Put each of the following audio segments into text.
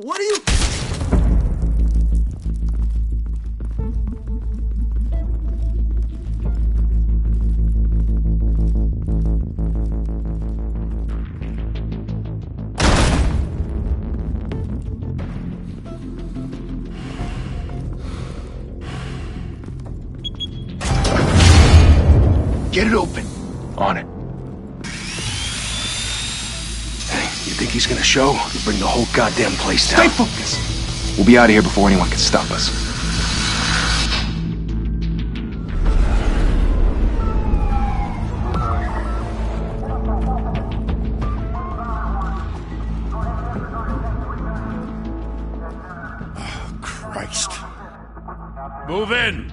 What are you... Get it open. On it. Hey, you think he's gonna show? He'll bring the whole goddamn place down. Stay focused. We'll be out of here before anyone can stop us. Oh, Christ. Move in!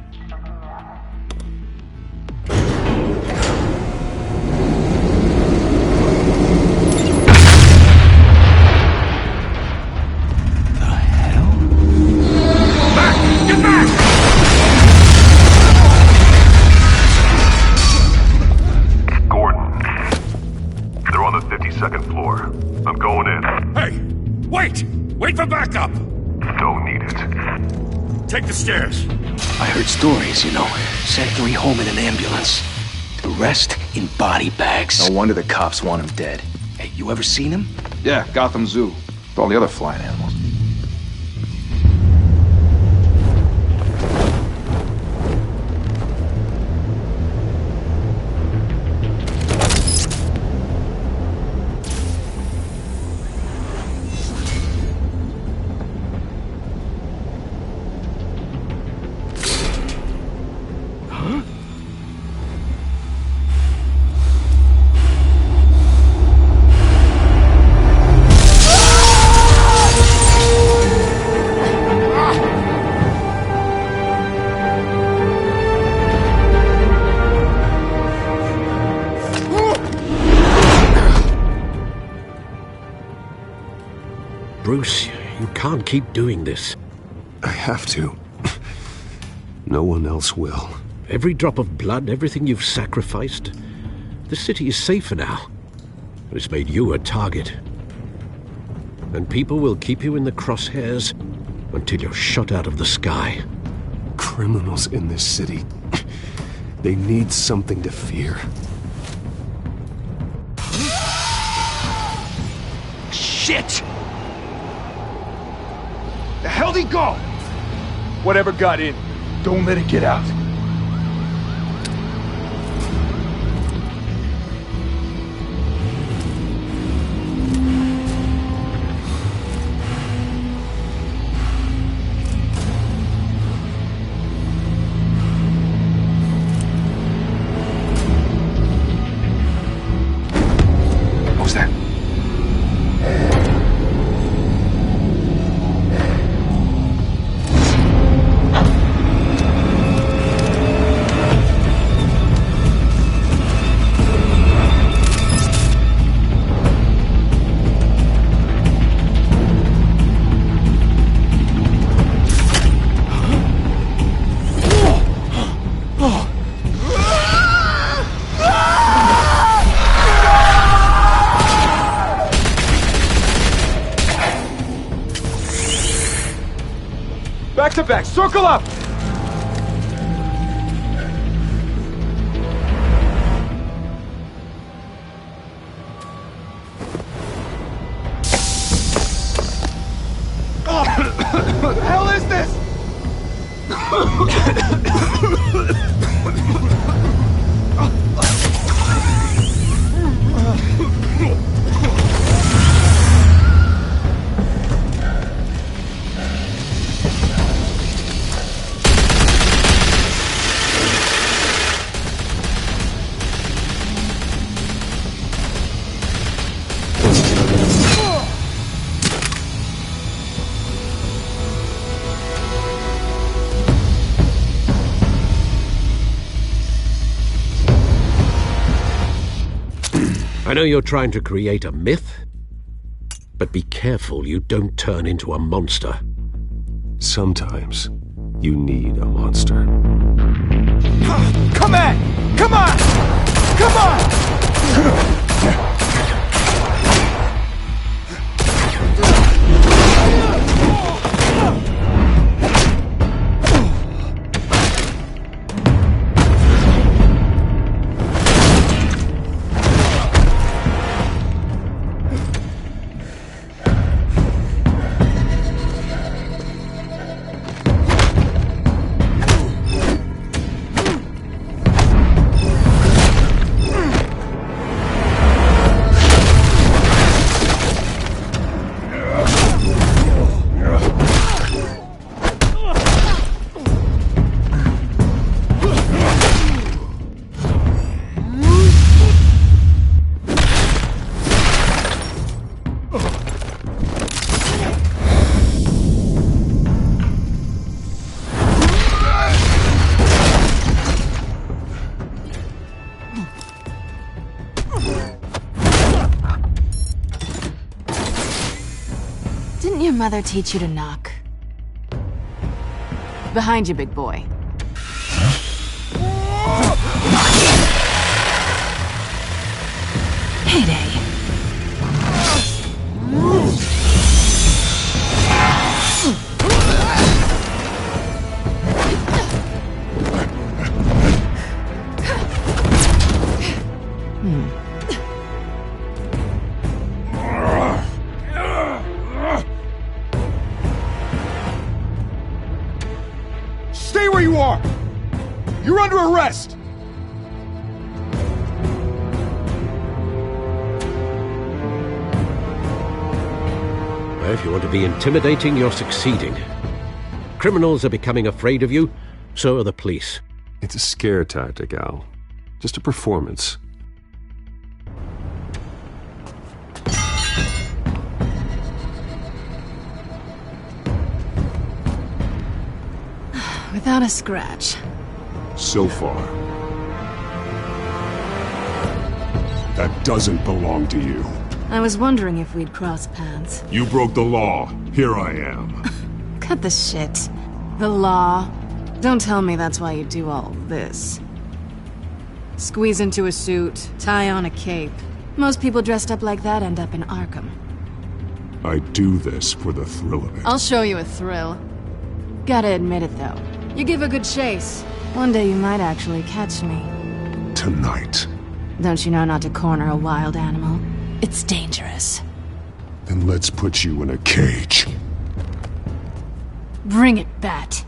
Wait for backup! Don't need it. Take the stairs. I heard stories, you know. Sent 3 home in an ambulance. The rest in body bags. No wonder the cops want him dead. Hey, you ever seen him? Yeah, Gotham Zoo. With all the other flying animals. Bruce, you can't keep doing this. I have to. No one else will. Every drop of blood, everything you've sacrificed. The city is safer now. But it's made you a target. And people will keep you in the crosshairs until you're shot out of the sky. Criminals in this city. They need something to fear. Shit! The hell'd he go? Whatever got in, don't let it get out. What was that? Back to back, circle up! What the hell is this? I know you're trying to create a myth, but be careful you don't turn into a monster. Sometimes you need a monster. Come on! Come on! Come on! mother teach you to knock? Behind you, big boy. Heyday. Stay where you are! You're under arrest! If you want to be intimidating, you're succeeding. Criminals are becoming afraid of you, so are the police. It's a scare tactic, Al. Just a performance. Without a scratch. So far. That doesn't belong to you. I was wondering if we'd cross paths. You broke the law. Here I am. Cut the shit. The law. Don't tell me that's why you do all this. Squeeze into a suit, tie on a cape. Most people dressed up like that end up in Arkham. I do this for the thrill of it. I'll show you a thrill. Gotta admit it, though. You give a good chase. One day you might actually catch me. Tonight. Don't you know not to corner a wild animal? It's dangerous. Then let's put you in a cage. Bring it, Bat.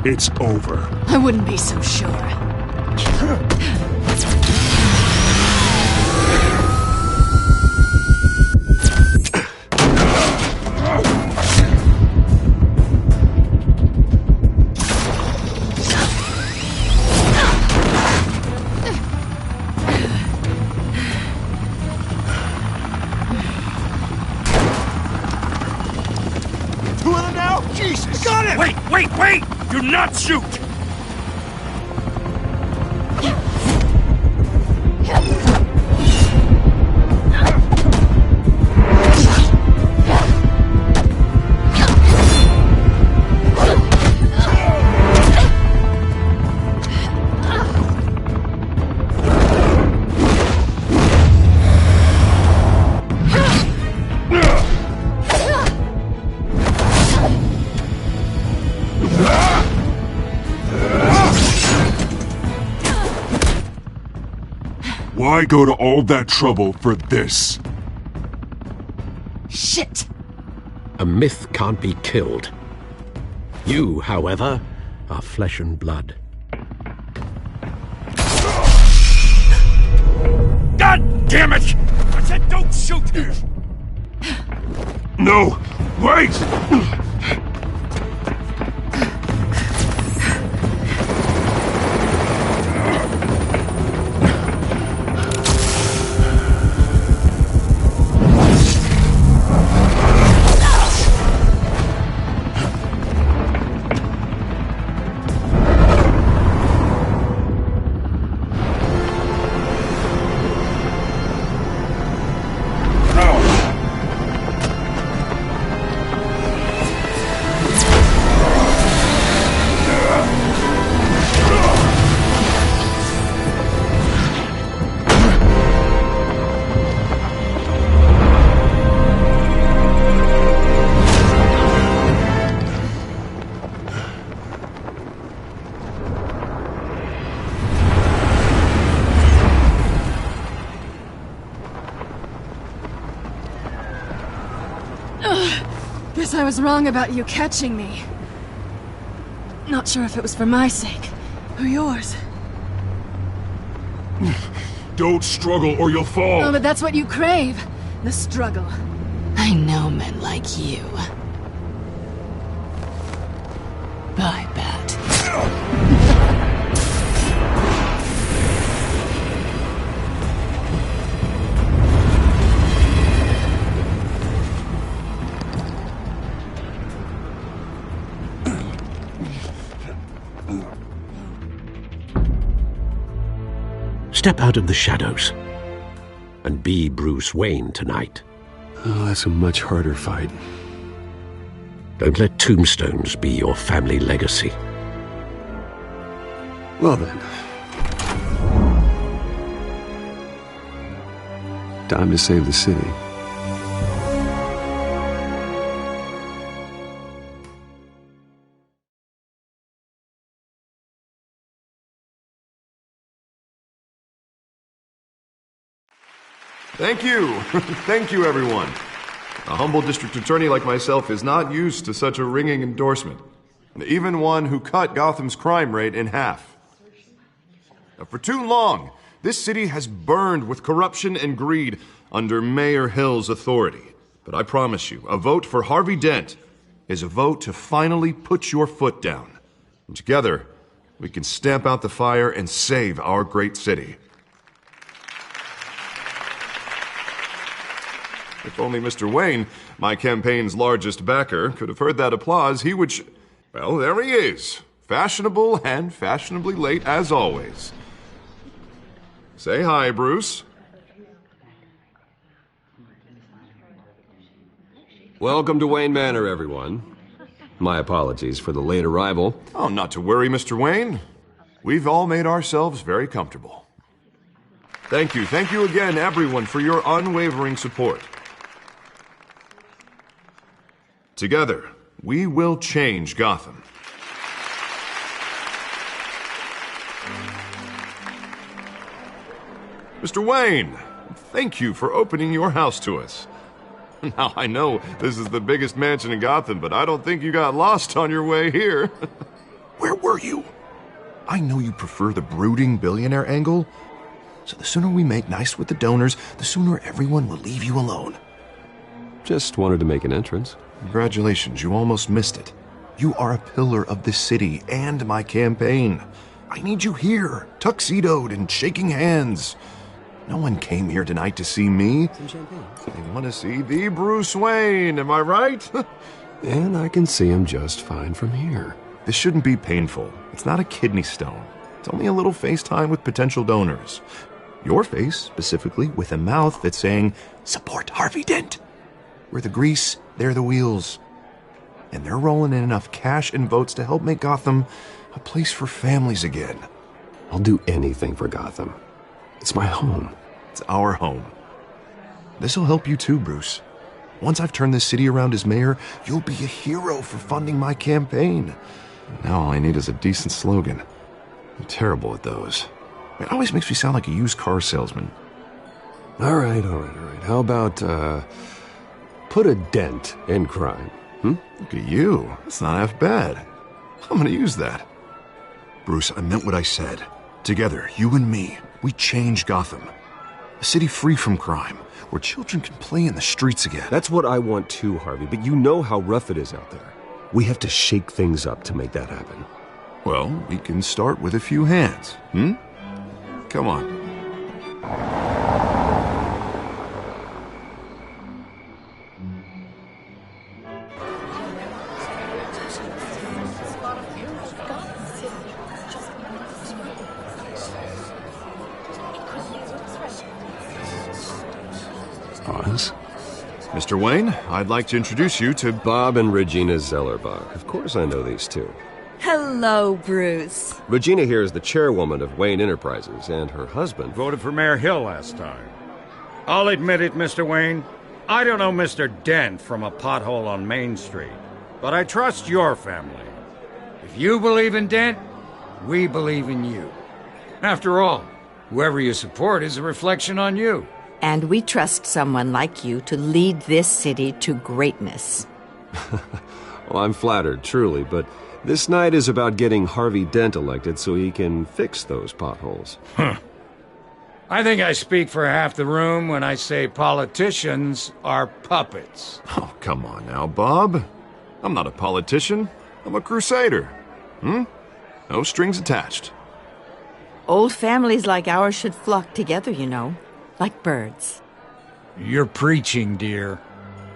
It's over. I wouldn't be so sure. Two of them now? Jesus! Got him! Wait! Do not shoot! Why go to all that trouble for this? Shit! A myth can't be killed. You, however, are flesh and blood. God damn it! I said don't shoot! No! Wait! Guess I was wrong about you catching me. Not sure if it was for my sake, or yours. Don't struggle or you'll fall! Oh, but that's what you crave. The struggle. I know men like you. Bye, Bat. Step out of the shadows and be Bruce Wayne tonight. Oh, that's a much harder fight. Don't let tombstones be your family legacy. Well then. Time to save the city. Thank you. Thank you, everyone. A humble district attorney like myself is not used to such a ringing endorsement. Even one who cut Gotham's crime rate in half. For too long, this city has burned with corruption and greed under Mayor Hill's authority. But I promise you, a vote for Harvey Dent is a vote to finally put your foot down. And together, we can stamp out the fire and save our great city. If only Mr. Wayne, my campaign's largest backer, could have heard that applause, he would well, there he is. Fashionable and fashionably late as always. Say hi, Bruce. Welcome to Wayne Manor, everyone. My apologies for the late arrival. Oh, not to worry, Mr. Wayne. We've all made ourselves very comfortable. Thank you again, everyone, for your unwavering support. Together, we will change Gotham. Mr. Wayne, thank you for opening your house to us. Now, I know this is the biggest mansion in Gotham, but I don't think you got lost on your way here. Where were you? I know you prefer the brooding billionaire angle, so the sooner we make nice with the donors, the sooner everyone will leave you alone. Just wanted to make an entrance. Congratulations, you almost missed it. You are a pillar of this city and my campaign. I need you here, tuxedoed and shaking hands. No one came here tonight to see me. Some champagne. They want to see the Bruce Wayne, am I right? And I can see him just fine from here. This shouldn't be painful. It's not a kidney stone. It's only a little FaceTime with potential donors. Your face, specifically, with a mouth that's saying, support Harvey Dent. We're the grease, they're the wheels. And they're rolling in enough cash and votes to help make Gotham a place for families again. I'll do anything for Gotham. It's my home. It's our home. This'll help you too, Bruce. Once I've turned this city around as mayor, you'll be a hero for funding my campaign. Now all I need is a decent slogan. I'm terrible at those. It always makes me sound like a used car salesman. All right. How about, put a dent in crime? Look at you. That's not half bad. I'm gonna use that. Bruce, I meant what I said. Together, you and me, we change Gotham. A city free from crime, where children can play in the streets again. That's what I want too, Harvey, but you know how rough it is out there. We have to shake things up to make that happen. Well, we can start with a few hands, Come on. Pause. Mr. Wayne, I'd like to introduce you to Bob and Regina Zellerbach. Of course I know these two. Hello, Bruce. Regina here is the chairwoman of Wayne Enterprises, and her husband Voted for Mayor Hill last time. I'll admit it, Mr. Wayne. I don't know Mr. Dent from a pothole on Main Street, but I trust your family. If you believe in Dent, we believe in you. After all, whoever you support is a reflection on you. And we trust someone like you to lead this city to greatness. Well, I'm flattered, truly, but this night is about getting Harvey Dent elected so he can fix those potholes. I think I speak for half the room when I say politicians are puppets. Oh, come on now, Bob. I'm not a politician. I'm a crusader. No strings attached. Old families like ours should flock together, you know, like birds. You're preaching, dear.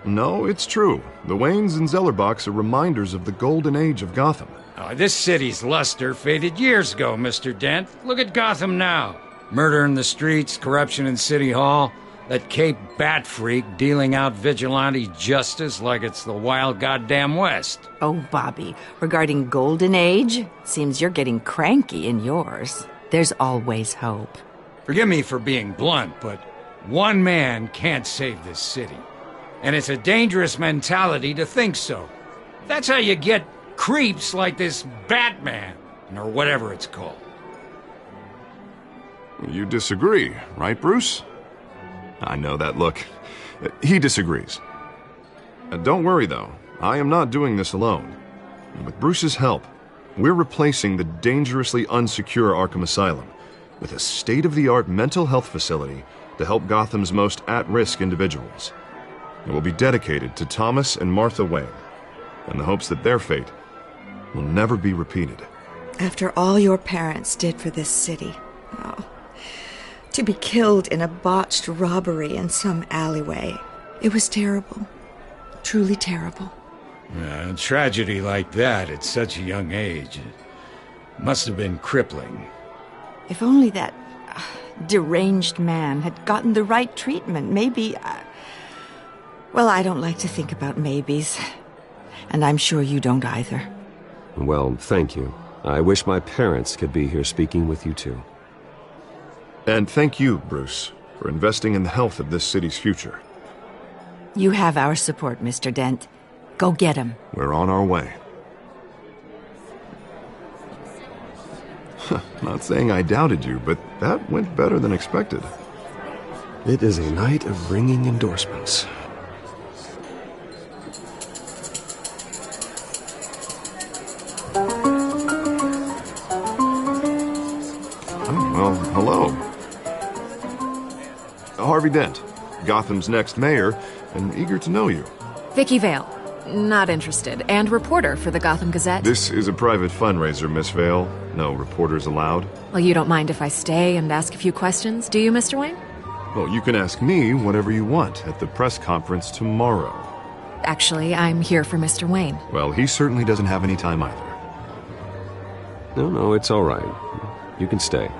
No, it's true. The Waynes and Zellerbachs are reminders of the golden age of Gotham. Oh, this city's luster faded years ago, Mr. Dent. Look at Gotham now. Murder in the streets, corruption in City Hall, that Cape Bat freak dealing out vigilante justice like it's the wild goddamn West. Oh, Bobby, regarding Golden Age, seems you're getting cranky in yours. There's always hope. Forgive me for being blunt, but one man can't save this city. And it's a dangerous mentality to think so. That's how you get creeps like this Batman, or whatever it's called. You disagree, right, Bruce? I know that look. He disagrees. Don't worry, though. I am not doing this alone. With Bruce's help, we're replacing the dangerously unsecure Arkham Asylum with a state-of-the-art mental health facility to help Gotham's most at-risk individuals. It will be dedicated to Thomas and Martha Wayne, in the hopes that their fate will never be repeated. After all your parents did for this city, to be killed in a botched robbery in some alleyway, it was terrible. Truly terrible. A tragedy like that at such a young age must have been crippling. If only that deranged man had gotten the right treatment, maybe... Well, I don't like to think about maybes. And I'm sure you don't either. Well, thank you. I wish my parents could be here speaking with you too. And thank you, Bruce, for investing in the health of this city's future. You have our support, Mr. Dent. Go get him. We're on our way. Not saying I doubted you, but that went better than expected. It is a night of ringing endorsements. Well, hello. Harvey Dent, Gotham's next mayor, and eager to know you. Vicky Vale. Not interested. And reporter for the Gotham Gazette. This is a private fundraiser, Miss Vale. No reporters allowed. Well, you don't mind if I stay and ask a few questions, do you, Mr. Wayne? Well, you can ask me whatever you want at the press conference tomorrow. Actually, I'm here for Mr. Wayne. Well, he certainly doesn't have any time either. No, it's all right. You can stay.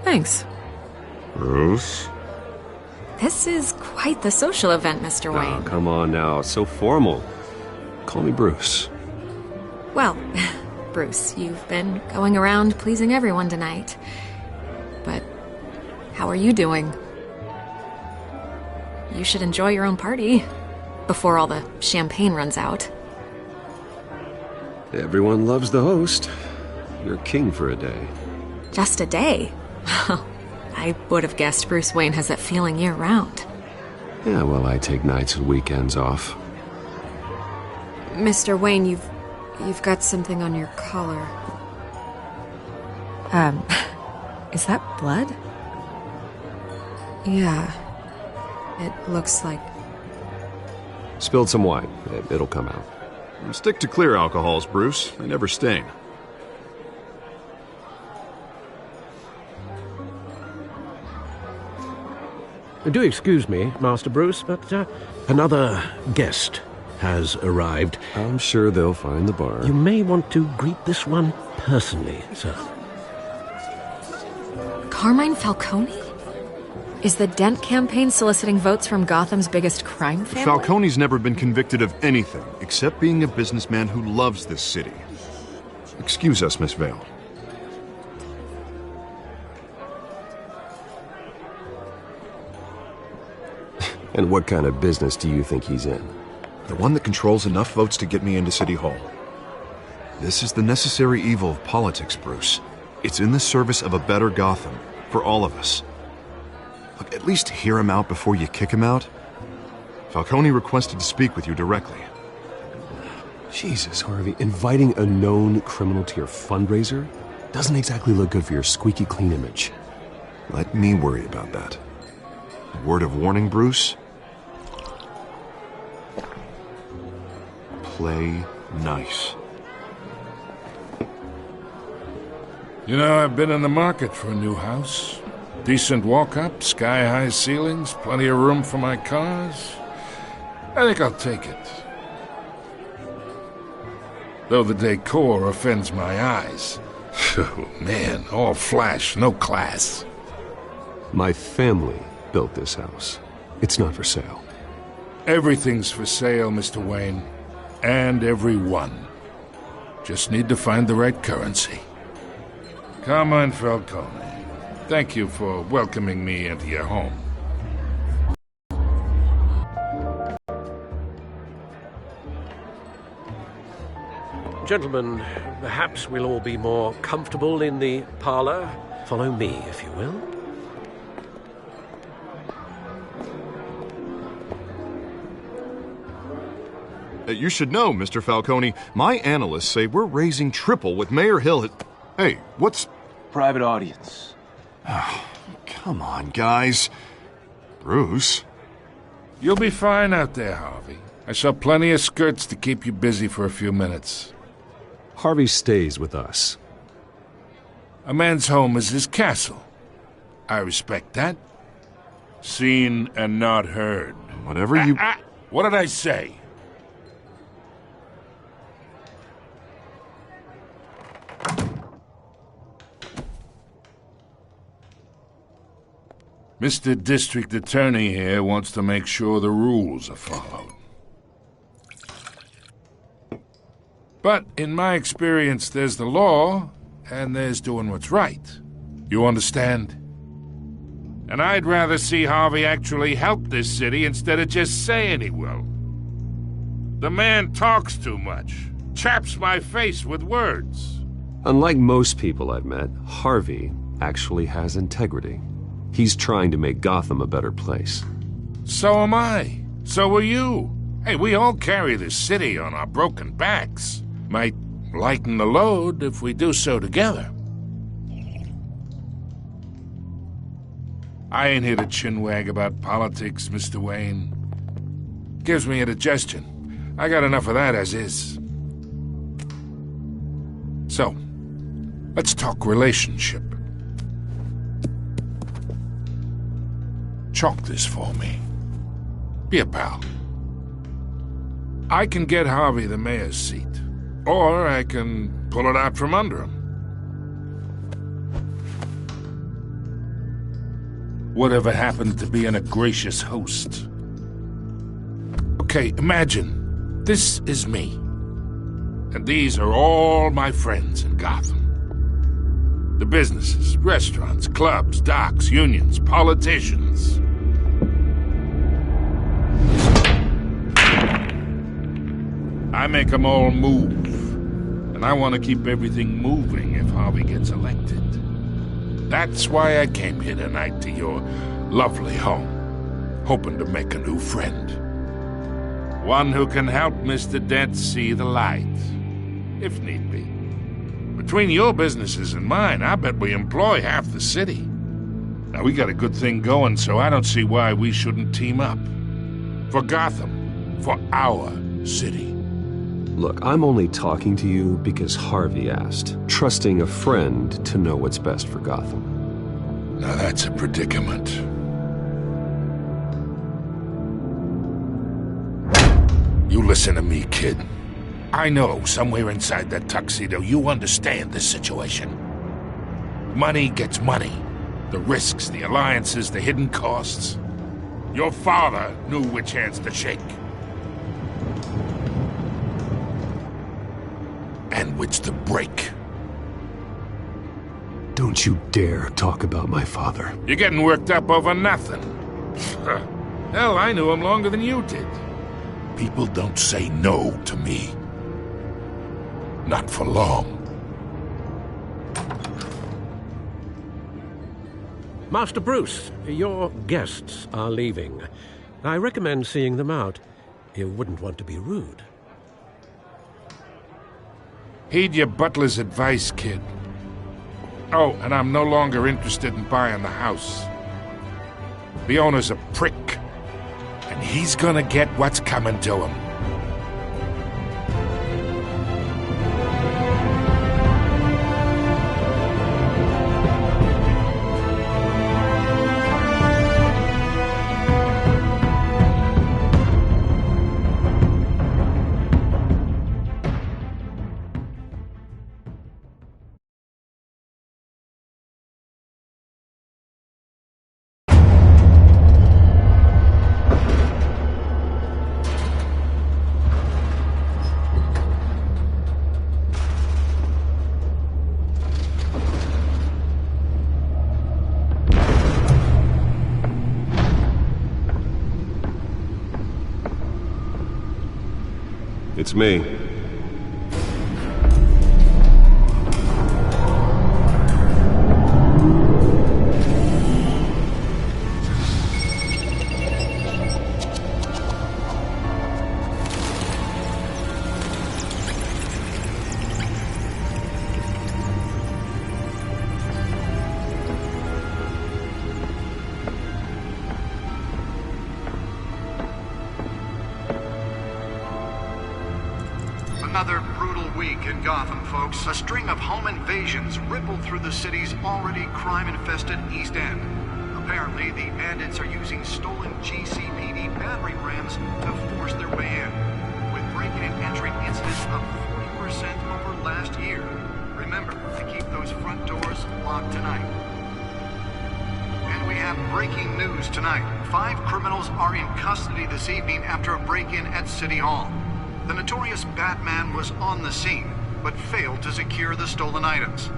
Thanks. Bruce? This is quite the social event, Mr. Wayne. Oh, come on now. It's so formal. Call me Bruce. Well, Bruce, you've been going around pleasing everyone tonight. But how are you doing? You should enjoy your own party before all the champagne runs out. Everyone loves the host. You're king for a day. Just a day? I would have guessed Bruce Wayne has that feeling year-round. Yeah, well, I take nights and weekends off. Mr. Wayne, you've got something on your collar. Is that blood? Yeah. It looks like... Spilled some wine. It'll come out. Stick to clear alcohols, Bruce. They never stain. Do excuse me, Master Bruce, but another guest has arrived. I'm sure they'll find the bar. You may want to greet this one personally, sir. Carmine Falcone? Is the Dent campaign soliciting votes from Gotham's biggest crime family? Falcone's never been convicted of anything except being a businessman who loves this city. Excuse us, Miss Vale. And what kind of business do you think he's in? The one that controls enough votes to get me into City Hall. This is the necessary evil of politics, Bruce. It's in the service of a better Gotham, for all of us. Look, at least hear him out before you kick him out. Falcone requested to speak with you directly. Jesus, Harvey, inviting a known criminal to your fundraiser doesn't exactly look good for your squeaky clean image. Let me worry about that. A word of warning, Bruce? Play nice. You know, I've been in the market for a new house. Decent walk-up, sky-high ceilings, plenty of room for my cars. I think I'll take it. Though the decor offends my eyes. Oh, man, all flash, no class. My family built this house. It's not for sale. Everything's for sale, Mr. Wayne. And everyone. Just need to find the right currency. Come on, Falcone. Thank you for welcoming me into your home. Gentlemen, perhaps we'll all be more comfortable in the parlor. Follow me, if you will. You should know, Mr. Falcone, my analysts say we're raising triple what Mayor Hill had... Hey, what's... Private audience. Come on, guys. Bruce? You'll be fine out there, Harvey. I saw plenty of skirts to keep you busy for a few minutes. Harvey stays with us. A man's home is his castle. I respect that. Seen and not heard. Whatever you... What did I say? Mr. District Attorney here wants to make sure the rules are followed. But in my experience, there's the law, and there's doing what's right. You understand? And I'd rather see Harvey actually help this city instead of just saying he will. The man talks too much, chaps my face with words. Unlike most people I've met, Harvey actually has integrity. He's trying to make Gotham a better place. So am I. So are you. Hey, we all carry this city on our broken backs. Might lighten the load if we do so together. I ain't here to chinwag about politics, Mr. Wayne. Gives me indigestion. I got enough of that as is. So, let's talk relationship. Chalk this for me. Be a pal. I can get Harvey the mayor's seat, or I can pull it out from under him. Whatever happened to being a gracious host? Okay, imagine, this is me. And these are all my friends in Gotham. The businesses, restaurants, clubs, docks, unions, politicians. I make them all move. And I want to keep everything moving if Harvey gets elected. That's why I came here tonight to your lovely home, hoping to make a new friend. One who can help Mr. Dent see the light, if need be. Between your businesses and mine, I bet we employ half the city. Now, we got a good thing going, so I don't see why we shouldn't team up. For Gotham, for our city. Look, I'm only talking to you because Harvey asked, trusting a friend to know what's best for Gotham. Now that's a predicament. You listen to me, kid. I know somewhere inside that tuxedo you understand this situation. Money gets money. The risks, the alliances, the hidden costs. Your father knew which hands to shake. And which to break. Don't you dare talk about my father. You're getting worked up over nothing. Hell, I knew him longer than you did. People don't say no to me. Not for long. Master Bruce, your guests are leaving. I recommend seeing them out. You wouldn't want to be rude. Heed your butler's advice, kid. Oh, and I'm no longer interested in buying the house. The owner's a prick, and he's gonna get what's coming to him. It's me. Another brutal week in Gotham, folks. A string of home invasions rippled through the city's already crime-infested East End. Apparently, the bandits are using stolen GCPD battering rams to force their way in, with break-in and entry incidents up 40% over last year. Remember to keep those front doors locked tonight. And we have breaking news tonight. 5 criminals are in custody this evening after a break-in at City Hall. The notorious Batman was on the scene, but failed to secure the stolen items.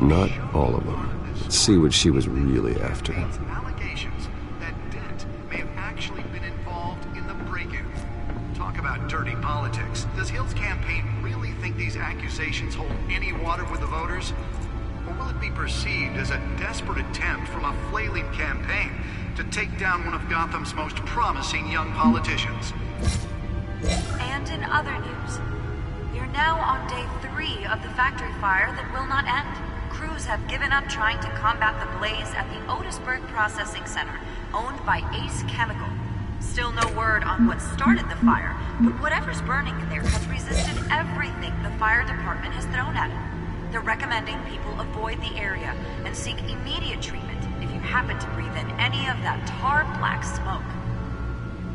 Not all of them. Let's see what she was really after. Allegations that Dent may have actually been involved in the break-in. Talk about dirty politics. Does Hill's campaign really think these accusations hold any water with the voters? Or will it be perceived as a desperate attempt from a flailing campaign to take down one of Gotham's most promising young politicians? And in other news, you're now on day 3 of the factory fire that will not end. Crews have given up trying to combat the blaze at the Otisburg Processing Center, owned by Ace Chemical. Still no word on what started the fire, but whatever's burning in there has resisted everything the fire department has thrown at it. They're recommending people avoid the area and seek immediate treatment if you happen to breathe in any of that tar black smoke.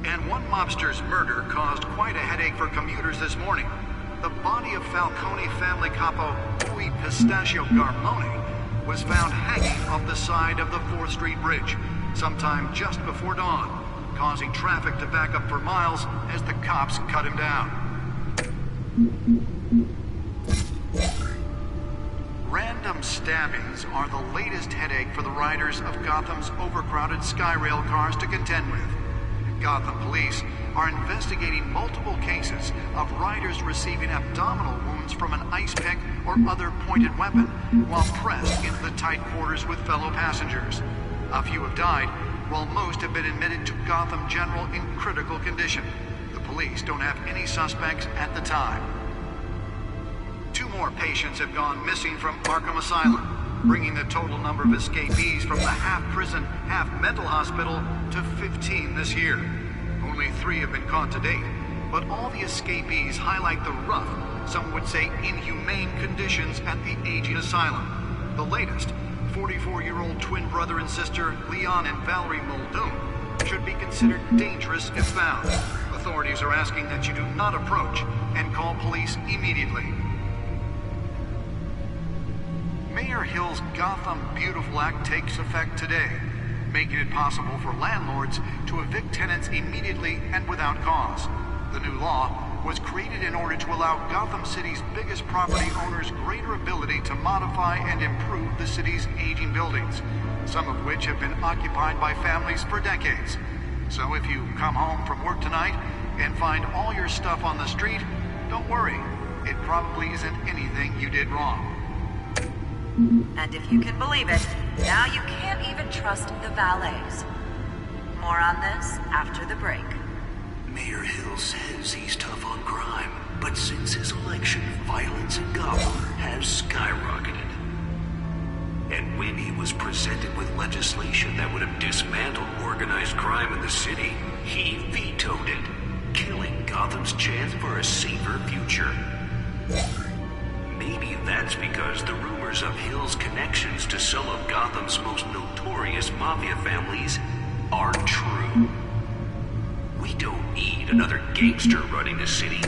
And one mobster's murder caused quite a headache for commuters this morning. The body of Falcone family capo Louis Pistachio Garmone was found hanging off the side of the 4th Street Bridge sometime just before dawn, causing traffic to back up for miles as the cops cut him down. Random stabbings are the latest headache for the riders of Gotham's overcrowded Skyrail cars to contend with. Gotham police are investigating multiple cases of riders receiving abdominal wounds from an ice pick or other pointed weapon while pressed into the tight quarters with fellow passengers. A few have died, while most have been admitted to Gotham General in critical condition. The police don't have any suspects at the time. 2 more patients have gone missing from Arkham Asylum, bringing the total number of escapees from the half-prison, half-mental hospital to 15 this year. Only 3 have been caught to date, but all the escapees highlight the rough, some would say inhumane conditions at the aging asylum. The latest, 44-year-old twin brother and sister Leon and Valerie Muldoon, should be considered dangerous if found. Authorities are asking that you do not approach and call police immediately. Mayor Hill's Gotham Beautiful Act takes effect today, making it possible for landlords to evict tenants immediately and without cause. The new law was created in order to allow Gotham City's biggest property owners greater ability to modify and improve the city's aging buildings, some of which have been occupied by families for decades. So if you come home from work tonight and find all your stuff on the street, don't worry. It probably isn't anything you did wrong. And if you can believe it, Now you can't even trust the valets. More on this after the break. Mayor Hill says he's tough on crime, but since his election, violence in Gotham has skyrocketed. And when he was presented with legislation that would have dismantled organized crime in the city, he vetoed it, killing Gotham's chance for a safer future. Maybe that's because the rumors of Hill's connections to some of Gotham's most notorious mafia families aren't true. We don't need another gangster running the city.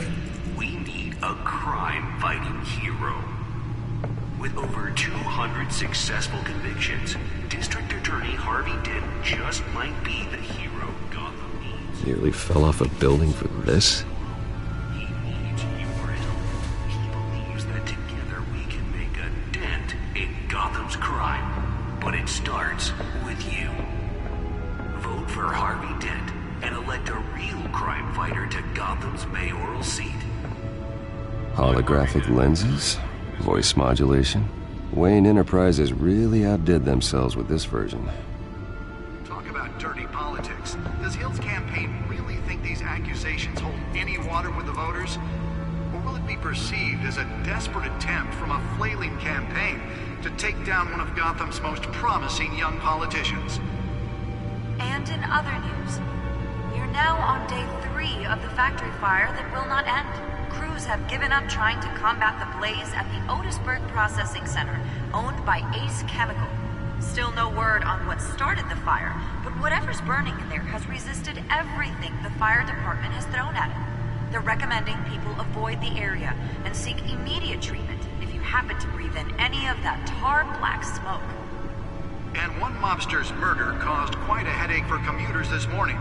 We need a crime-fighting hero. With over 200 successful convictions, District Attorney Harvey Dent just might be the hero Gotham needs. Nearly fell off a building for this? He needs your help. He believes that together we can make a dent in Gotham's crime. But it starts with you. Vote for Harvey Dent and elect a real crime fighter to Gotham's mayoral seat. Holographic lenses? Voice modulation? Wayne Enterprises really outdid themselves with this version. Talk about dirty politics. Does Hill's campaign really think these accusations hold any water with the voters? Or will it be perceived as a desperate attempt from a flailing campaign to take down one of Gotham's most promising young politicians? And in other news, you're now on day 3 of the factory fire that will not end. Crews have given up trying to combat the blaze at the Otisburg Processing Center, owned by Ace Chemical. Still no word on what started the fire, but whatever's burning in there has resisted everything the fire department has thrown at it. They're recommending people avoid the area and seek immediate treatment if you happen to breathe in any of that tar black smoke. And one mobster's murder caused quite a headache for commuters this morning.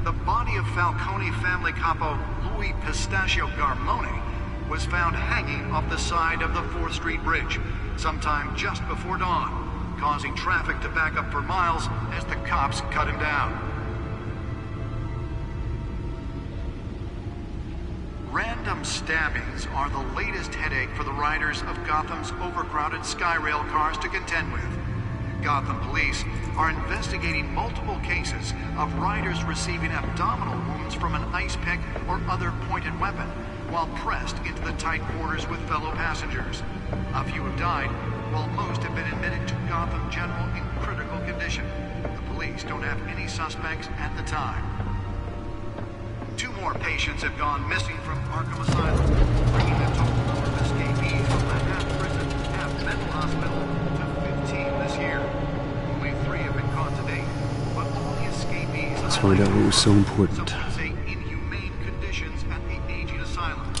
The body of Falcone family capo Louis Pistachio Garmone was found hanging off the side of the 4th Street Bridge sometime just before dawn, causing traffic to back up for miles as the cops cut him down. Random stabbings are the latest headache for the riders of Gotham's overcrowded Skyrail cars to contend with. Gotham police are investigating multiple cases of riders receiving abdominal wounds from an ice pick or other pointed weapon while pressed into the tight quarters with fellow passengers. A few have died, while most have been admitted to Gotham General in critical condition. The police don't have any suspects at the time. 2 more patients have gone missing from Arkham Asylum, bringing the total number of escapees from the half-prison, half-mental hospital to 15 this year. Only 3 have been caught to date, but all the escapees... Let's find out what was so important. Some say inhumane conditions at the aging asylum.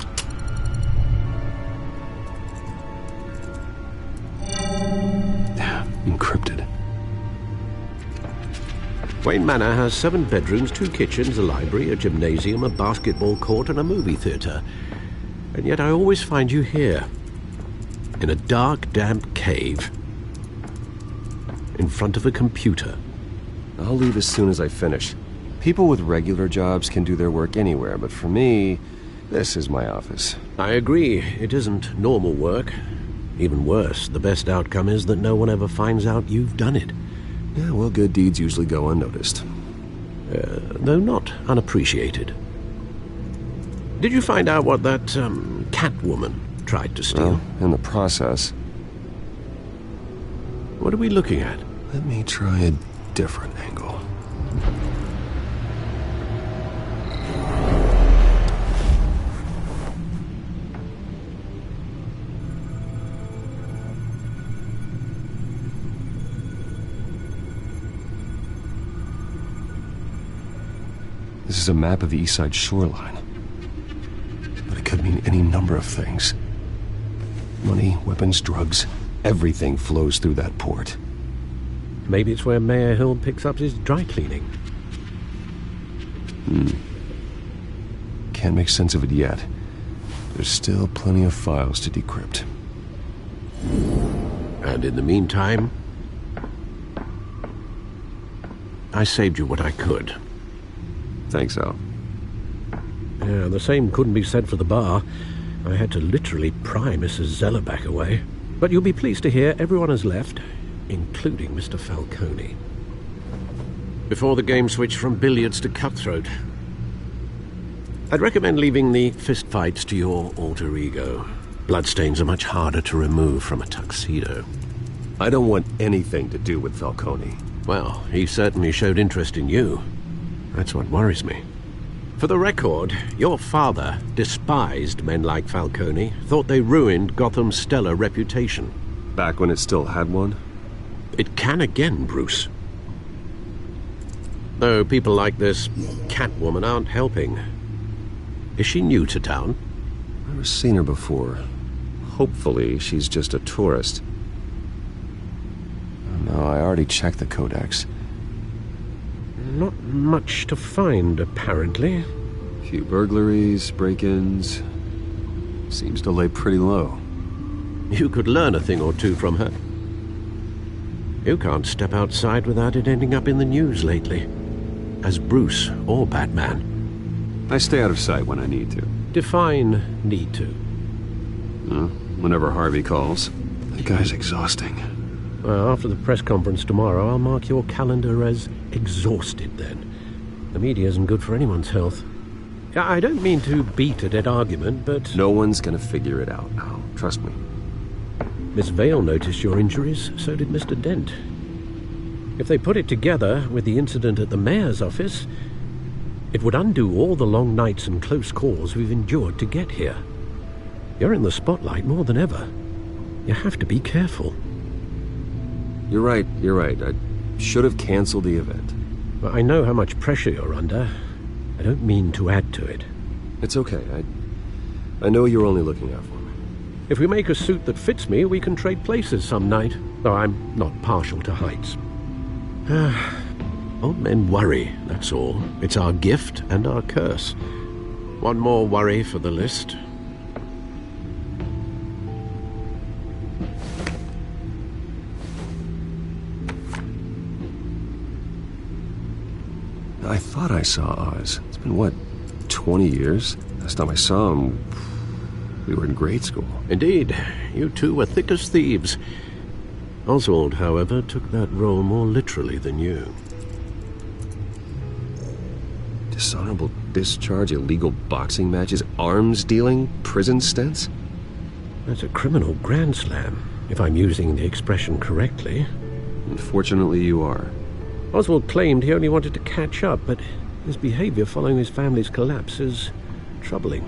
Encrypted. Wayne Manor has 7 bedrooms, 2 kitchens, a library, a gymnasium, a basketball court, and a movie theatre. And yet I always find you here, in a dark, damp cave, in front of a computer. I'll leave as soon as I finish. People with regular jobs can do their work anywhere, but for me, this is my office. I agree. It isn't normal work. Even worse, the best outcome is that no one ever finds out you've done it. Yeah, well, good deeds usually go unnoticed. Though not unappreciated. Did you find out what that, Catwoman tried to steal? Well, in the process. What are we looking at? Let me try a different angle. This is a map of the East Side shoreline. But it could mean any number of things. Money, weapons, drugs, everything flows through that port. Maybe it's where Mayor Hill picks up his dry cleaning. Can't make sense of it yet. There's still plenty of files to decrypt. And in the meantime, I saved you what I could. Thanks, Al. Yeah, the same couldn't be said for the bar. I had to literally pry Mrs. Zellerback away. But you'll be pleased to hear everyone has left, including Mr. Falcone. Before the game switched from billiards to cutthroat. I'd recommend leaving the fistfights to your alter ego. Bloodstains are much harder to remove from a tuxedo. I don't want anything to do with Falcone. Well, he certainly showed interest in you. That's what worries me. For the record, your father despised men like Falcone, thought they ruined Gotham's stellar reputation. Back when it still had one? It can again, Bruce. Though people like this Catwoman aren't helping. Is she new to town? I've never seen her before. Hopefully, she's just a tourist. No, I already checked the codex. Not much to find, apparently. A few burglaries, break-ins. Seems to lay pretty low. You could learn a thing or two from her. You can't step outside without it ending up in the news lately. As Bruce or Batman. I stay out of sight when I need to. Define need to. Whenever Harvey calls. That guy's exhausting. Well, after the press conference tomorrow, I'll mark your calendar as exhausted then. The media isn't good for anyone's health. I don't mean to beat a dead argument, but... No one's gonna figure it out now. Trust me. Miss Vale noticed your injuries, so did Mr. Dent. If they put it together with the incident at the mayor's office, it would undo all the long nights and close calls we've endured to get here. You're in the spotlight more than ever. You have to be careful. You're right. I should have canceled the event. Well, I know how much pressure you're under. I don't mean to add to it. It's okay. I know you're only looking out for me. If we make a suit that fits me, we can trade places some night. Though I'm not partial to heights. Old men worry, that's all. It's our gift and our curse. One more worry for the list. I thought I saw Oz. It's been, what, 20 years? Last time I saw him, we were in grade school. Indeed. You two were thick as thieves. Oswald, however, took that role more literally than you. Dishonorable discharge, illegal boxing matches, arms dealing, prison stints? That's a criminal grand slam, if I'm using the expression correctly. Unfortunately, you are. Oswald claimed he only wanted to catch up, but his behavior following his family's collapse is troubling.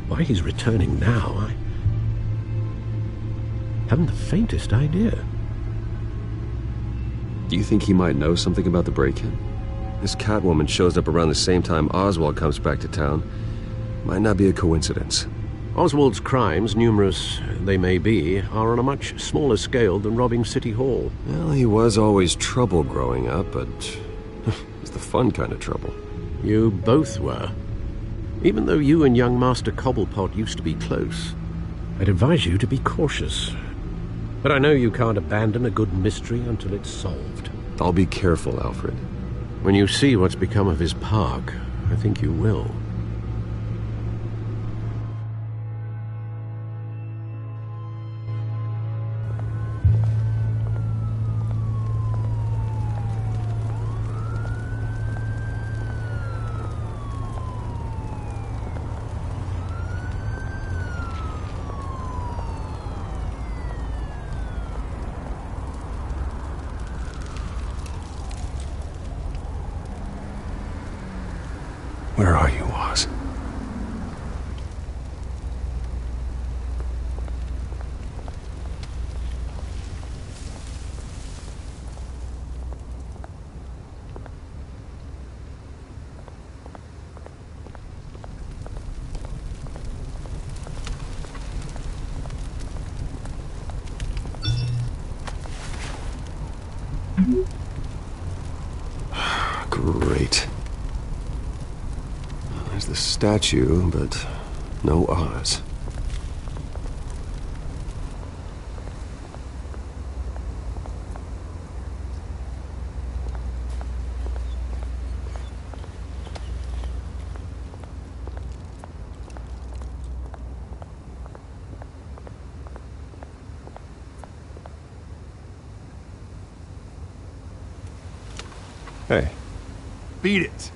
Why he's returning now, I haven't the faintest idea. Do you think he might know something about the break-in? This Catwoman shows up around the same time Oswald comes back to town. Might not be a coincidence. Oswald's crimes, numerous they may be, are on a much smaller scale than robbing City Hall. Well, he was always trouble growing up, but it's the fun kind of trouble. You both were. Even though you and young Master Cobblepot used to be close, I'd advise you to be cautious. But I know you can't abandon a good mystery until it's solved. I'll be careful, Alfred. When you see what's become of his park, I think you will. Where are you, Oz? Great. There's the statue, but no Oz. Hey. Beat it.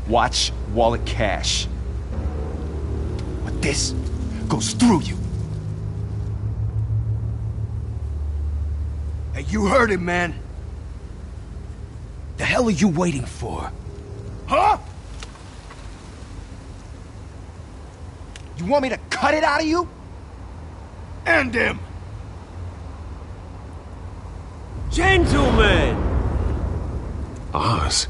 Watch wallet cash. But this goes through you. Hey, you heard him, man. The hell are you waiting for? Huh? You want me to cut it out of you? End him! Gentlemen! Oz.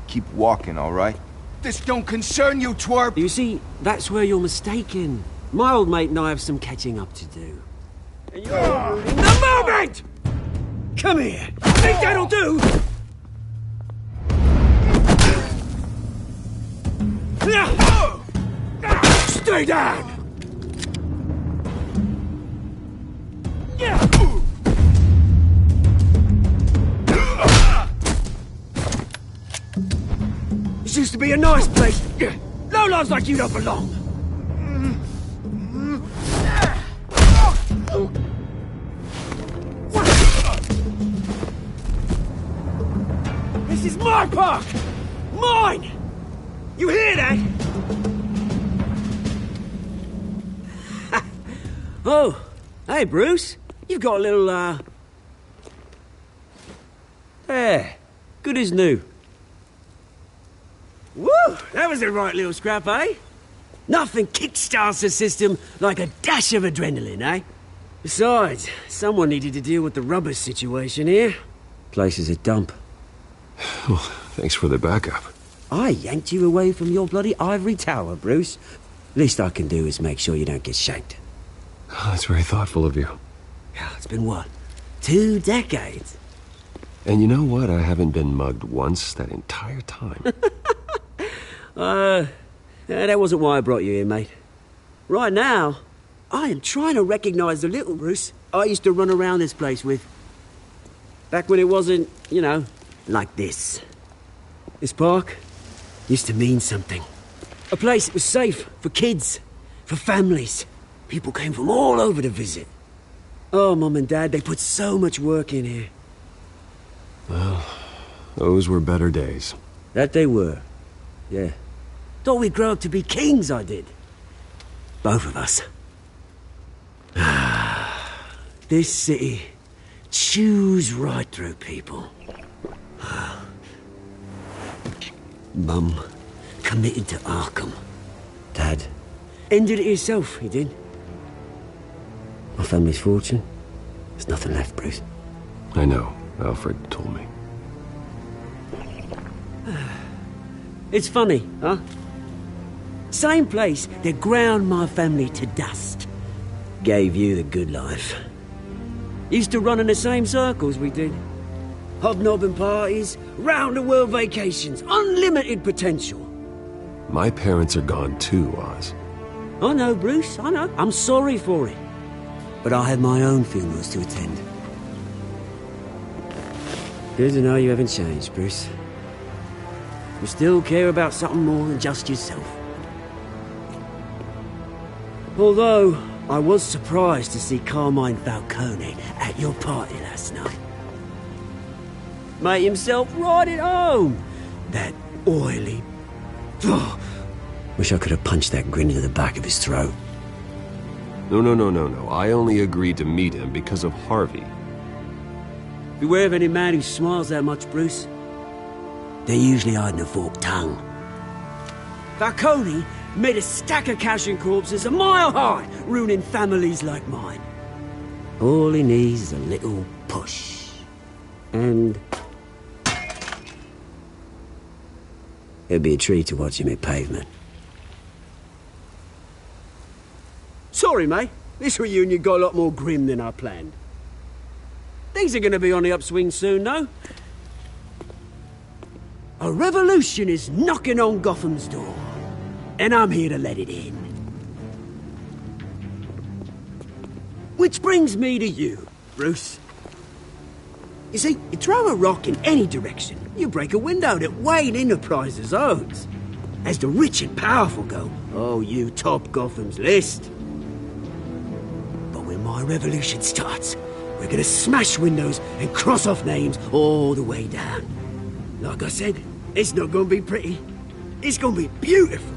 Keep walking, all right? This don't concern you, twerp! You see, that's where you're mistaken. My old mate and I have some catching up to do. And you're ruining the moment! Come here! Think that'll do? Stay down! This used to be a nice place. Lowlifes like you don't belong. This is my park! Mine! You hear that? Oh, hey, Bruce. You've got a little, There. Good as new. Woo! That was a right little scrap, eh? Nothing kickstarts the system like a dash of adrenaline, eh? Besides, someone needed to deal with the rubber situation here. Place is a dump. Well, thanks for the backup. I yanked you away from your bloody ivory tower, Bruce. Least I can do is make sure you don't get shanked. Oh, that's very thoughtful of you. It's been what? 2 decades? And you know what? I haven't been mugged once that entire time. That wasn't why I brought you here, mate. Right now, I am trying to recognize the little Bruce I used to run around this place with. Back when it wasn't, you know, like this. This park used to mean something. A place that was safe for kids, for families. People came from all over to visit. Oh, Mum and Dad, they put so much work in here. Well, those were better days. That they were. Yeah. Thought we'd grow up to be kings, I did. Both of us. This city chews right through people. Mum committed to Arkham. Dad ended it himself, he did. My family's fortune. There's nothing left, Bruce. I know. Alfred told me. It's funny, huh? Same place that ground my family to dust. Gave you the good life. Used to run in the same circles we did. Hobnobbing parties, round-the-world vacations, unlimited potential. My parents are gone too, Oz. I know, Bruce, I know. I'm sorry for it. But I have my own funerals to attend. Good to know you haven't changed, Bruce. You still care about something more than just yourself. Although, I was surprised to see Carmine Falcone at your party last night. Made himself right at home. That oily... Oh, wish I could have punched that grin into the back of his throat. No. I only agreed to meet him because of Harvey. Beware of any man who smiles that much, Bruce. They're usually hiding a forked tongue. Falcone made a stack of cash and corpses a mile high, ruining families like mine. All he needs is a little push. And... it'd be a treat to watch him hit pavement. Sorry, mate. This reunion got a lot more grim than I planned. Things are going to be on the upswing soon, though. A revolution is knocking on Gotham's door. And I'm here to let it in. Which brings me to you, Bruce. You see, you throw a rock in any direction, you break a window that Wayne Enterprises owns. As the rich and powerful go, oh, you top Gotham's list. But when my revolution starts, we're gonna smash windows and cross off names all the way down. Like I said, it's not gonna be pretty. It's gonna be beautiful.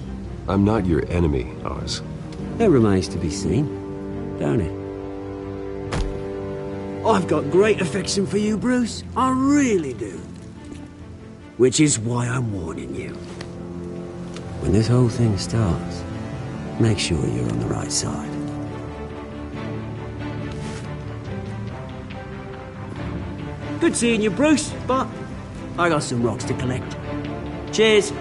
I'm not your enemy, Oz. That remains to be seen, don't it? I've got great affection for you, Bruce. I really do. Which is why I'm warning you. When this whole thing starts, make sure you're on the right side. Good seeing you, Bruce, but I got some rocks to collect. Cheers.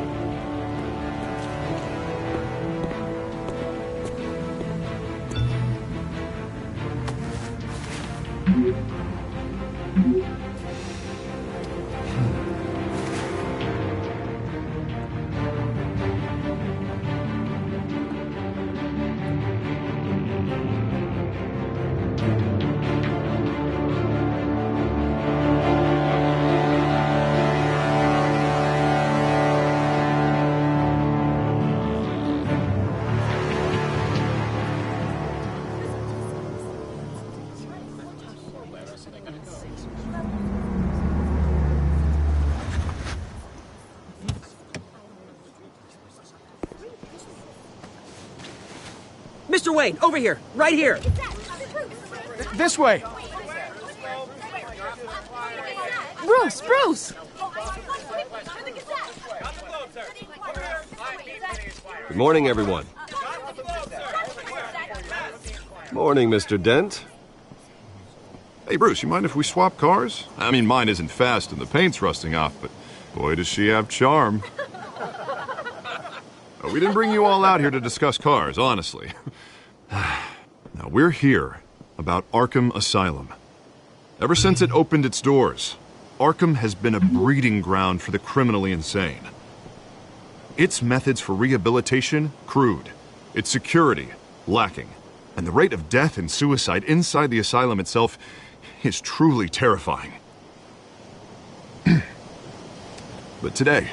Mr. Wayne, over here, right here. This way. Bruce! Good morning, everyone. Morning, Mr. Dent. Hey, Bruce, you mind if we swap cars? I mean, mine isn't fast and the paint's rusting off, but boy, does she have charm. We didn't bring you all out here to discuss cars, honestly. Now, we're here about Arkham Asylum. Ever since it opened its doors, Arkham has been a breeding ground for the criminally insane. Its methods for rehabilitation, crude. Its security, lacking. And the rate of death and suicide inside the asylum itself is truly terrifying. But today,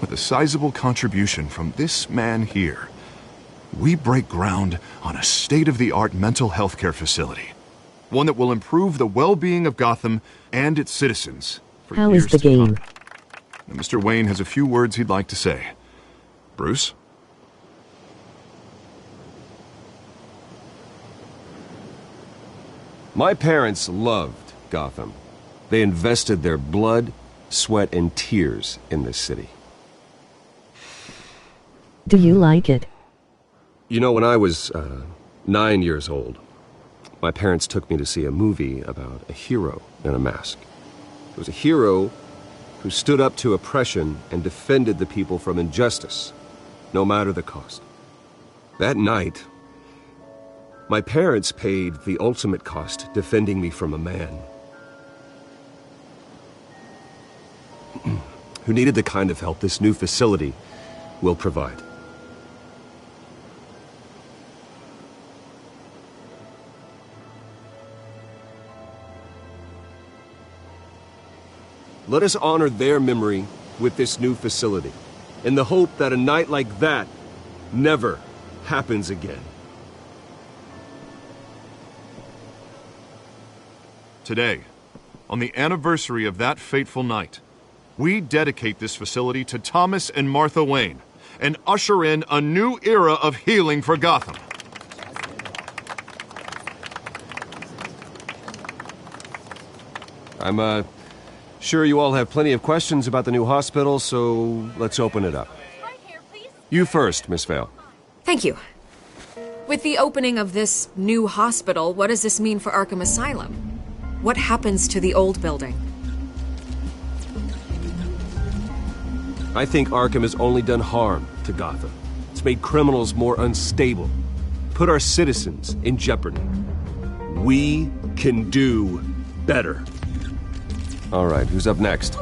with a sizable contribution from this man here, we break ground on a state-of-the-art mental health care facility. One that will improve the well-being of Gotham and its citizens for How years is the to come. game? Now, Mr. Wayne has a few words he'd like to say. Bruce? My parents loved Gotham. They invested their blood, sweat, and tears in this city. Do you like it? You know, when I was 9 years old, my parents took me to see a movie about a hero in a mask. It was a hero who stood up to oppression and defended the people from injustice, no matter the cost. That night, my parents paid the ultimate cost defending me from a man who needed the kind of help this new facility will provide. Let us honor their memory with this new facility, in the hope that a night like that never happens again. Today, on the anniversary of that fateful night, we dedicate this facility to Thomas and Martha Wayne and usher in a new era of healing for Gotham. I'm sure you all have plenty of questions about the new hospital, so let's open it up. You first, Miss Vale. Thank you. With the opening of this new hospital, what does this mean for Arkham Asylum? What happens to the old building? I think Arkham has only done harm to Gotham. It's made criminals more unstable, put our citizens in jeopardy. We can do better. All right, who's up next?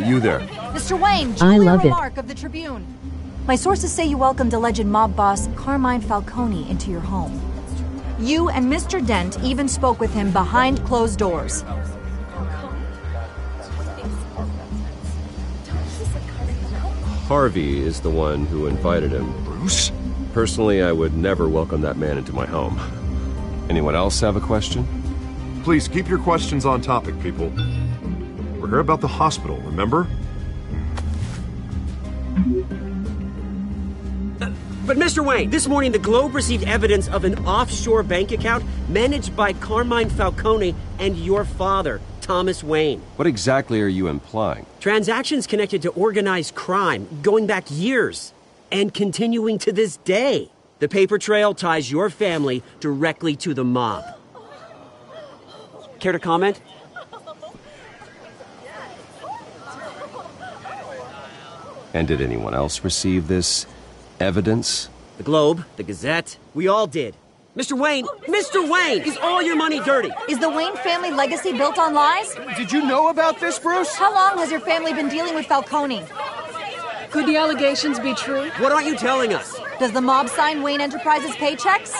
You there. Mr. Wayne, I love it. Remark of the Tribune. My sources say you welcomed alleged mob boss Carmine Falcone into your home. You and Mr. Dent even spoke with him behind closed doors. Harvey is the one who invited him. Bruce? Personally, I would never welcome that man into my home. Anyone else have a question? Please keep your questions on topic, people. We're here about the hospital, remember? But Mr. Wayne, this morning the Globe received evidence of an offshore bank account managed by Carmine Falcone and your father, Thomas Wayne. What exactly are you implying? Transactions connected to organized crime, going back years, and continuing to this day. The paper trail ties your family directly to the mob. Care to comment? And did anyone else receive this evidence? The Globe, the Gazette, we all did. Mr. Wayne, is all your money dirty? Is the Wayne family legacy built on lies? Did you know about this, Bruce? How long has your family been dealing with Falcone? Could the allegations be true? What aren't you telling us? Does the mob sign Wayne Enterprises paychecks?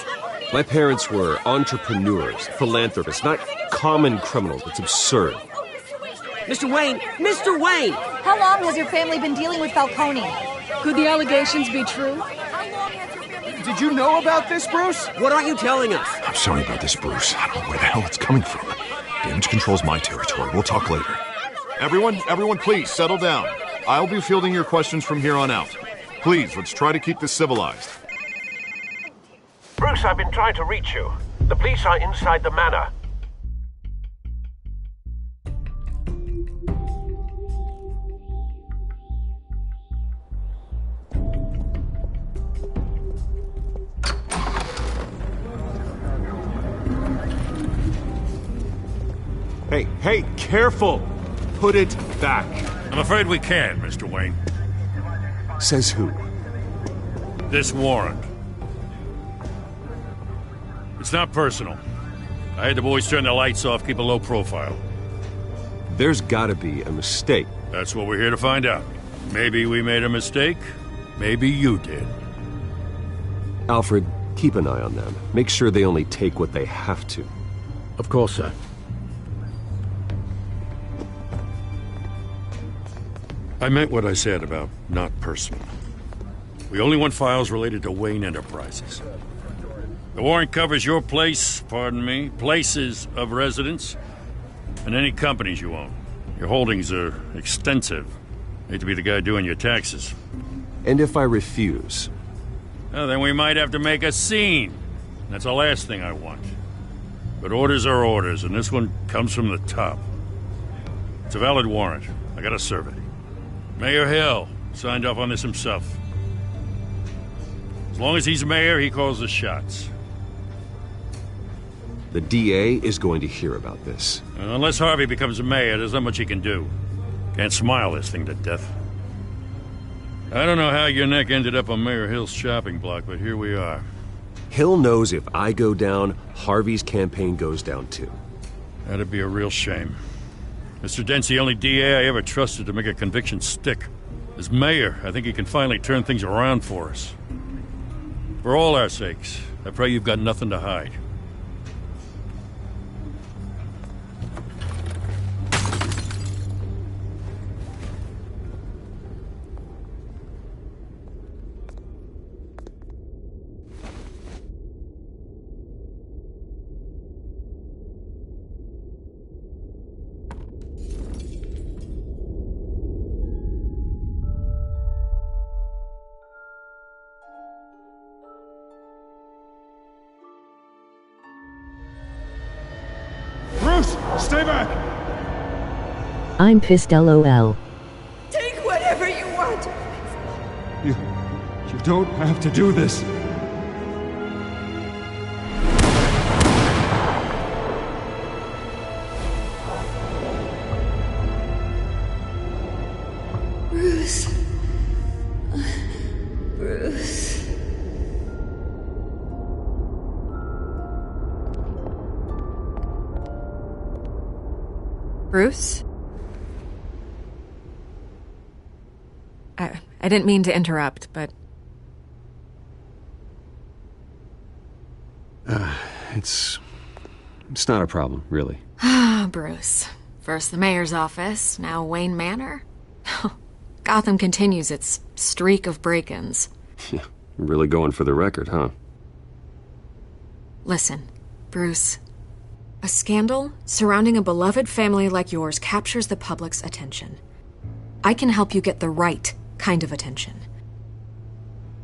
My parents were entrepreneurs, philanthropists, not common criminals. It's absurd. Mr. Wayne! How long has your family been dealing with Falcone? Could the allegations be true? Did you know about this, Bruce? What aren't you telling us? I'm sorry about this, Bruce. I don't know where the hell it's coming from. Damage control's my territory. We'll talk later. Everyone, please, settle down. I'll be fielding your questions from here on out. Please, let's try to keep this civilized. Bruce, I've been trying to reach you. The police are inside the manor. Hey, careful! Put it back. I'm afraid we can't, Mr. Wayne. Says who? This warrant. It's not personal. I had the boys turn the lights off, keep a low profile. There's gotta be a mistake. That's what we're here to find out. Maybe we made a mistake. Maybe you did. Alfred, keep an eye on them. Make sure they only take what they have to. Of course, sir. I meant what I said about not personal. We only want files related to Wayne Enterprises. The warrant covers your places of residence, and any companies you own. Your holdings are extensive. Hate to be the guy doing your taxes. And if I refuse? Well, then we might have to make a scene. That's the last thing I want. But orders are orders, and this one comes from the top. It's a valid warrant. I gotta serve it. Mayor Hill signed off on this himself. As long as he's mayor, he calls the shots. The DA is going to hear about this. Unless Harvey becomes mayor, there's not much he can do. Can't smile this thing to death. I don't know how your neck ended up on Mayor Hill's shopping block, but here we are. Hill knows if I go down, Harvey's campaign goes down too. That'd be a real shame. Mr. Dent's the only DA I ever trusted to make a conviction stick. As mayor, I think he can finally turn things around for us. For all our sakes, I pray you've got nothing to hide. Stay back! I'm pissed LOL. Take whatever you want. You don't have to do this. Bruce. Bruce. Bruce? I didn't mean to interrupt, but... It's not a problem, really. Ah, Bruce. First the mayor's office, now Wayne Manor. Gotham continues its streak of break-ins. Yeah, really going for the record, huh? Listen, Bruce. A scandal surrounding a beloved family like yours captures the public's attention. I can help you get the right kind of attention.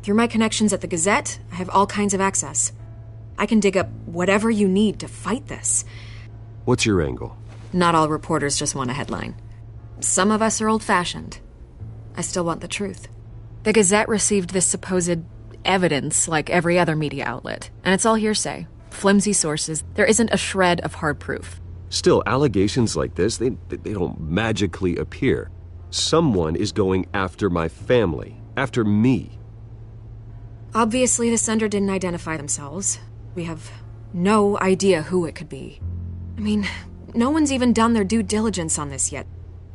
Through my connections at the Gazette, I have all kinds of access. I can dig up whatever you need to fight this. What's your angle? Not all reporters just want a headline. Some of us are old-fashioned. I still want the truth. The Gazette received this supposed evidence like every other media outlet, and it's all hearsay. Flimsy sources. There isn't a shred of hard proof. Still, allegations like this, they don't magically appear. Someone is going after my family, after me. Obviously, the sender didn't identify themselves. We have no idea who it could be. I mean, no one's even done their due diligence on this yet.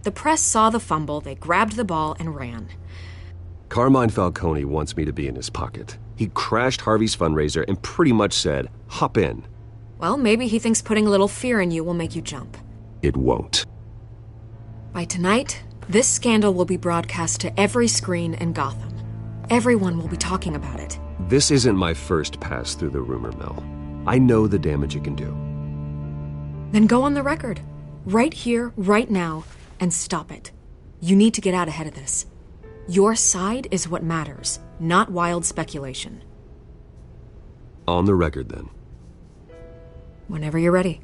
The press saw the fumble, they grabbed the ball and ran. Carmine Falcone wants me to be in his pocket. He crashed Harvey's fundraiser and pretty much said, hop in. Well, maybe he thinks putting a little fear in you will make you jump. It won't. By tonight, this scandal will be broadcast to every screen in Gotham. Everyone will be talking about it. This isn't my first pass through the rumor mill. I know the damage it can do. Then go on the record. Right here, right now, and stop it. You need to get out ahead of this. Your side is what matters, not wild speculation. On the record, then. Whenever you're ready.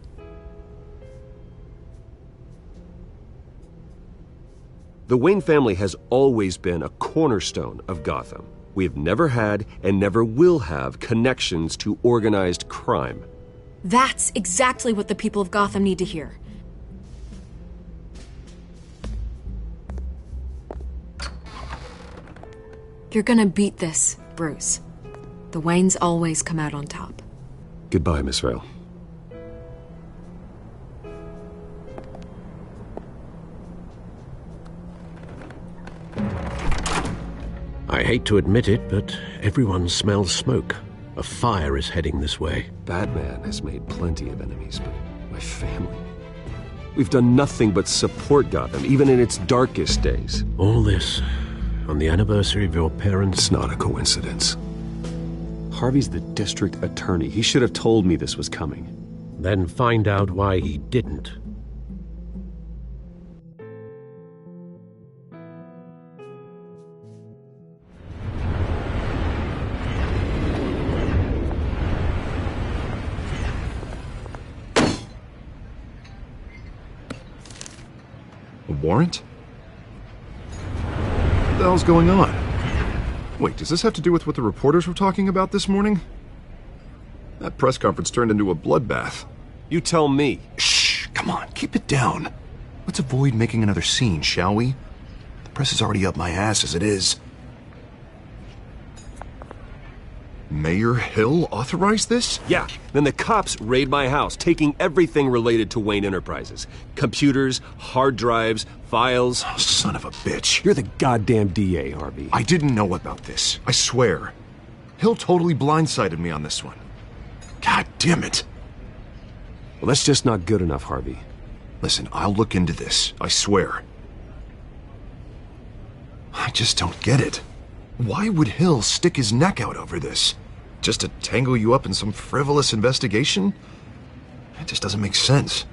The Wayne family has always been a cornerstone of Gotham. We have never had and never will have connections to organized crime. That's exactly what the people of Gotham need to hear. You're gonna beat this, Bruce. The Waynes always come out on top. Goodbye, Miss Vale. I hate to admit it, but everyone smells smoke. A fire is heading this way. Batman has made plenty of enemies, but my family... We've done nothing but support Gotham, even in its darkest days. All this on the anniversary of your parents'... It's not a coincidence. Harvey's the district attorney. He should have told me this was coming. Then find out why he didn't. A warrant? What the hell's going on? Wait, does this have to do with what the reporters were talking about this morning? That press conference turned into a bloodbath. You tell me. Shh, come on, keep it down. Let's avoid making another scene, shall we? The press is already up my ass as it is. Mayor Hill authorized this? Yeah, then the cops raid my house, taking everything related to Wayne Enterprises. Computers, hard drives, files. Oh, son of a bitch. You're the goddamn DA, Harvey. I didn't know about this. I swear. Hill totally blindsided me on this one. God damn it. Well, that's just not good enough, Harvey. Listen, I'll look into this. I swear. I just don't get it. Why would Hill stick his neck out over this? Just to tangle you up in some frivolous investigation? It just doesn't make sense.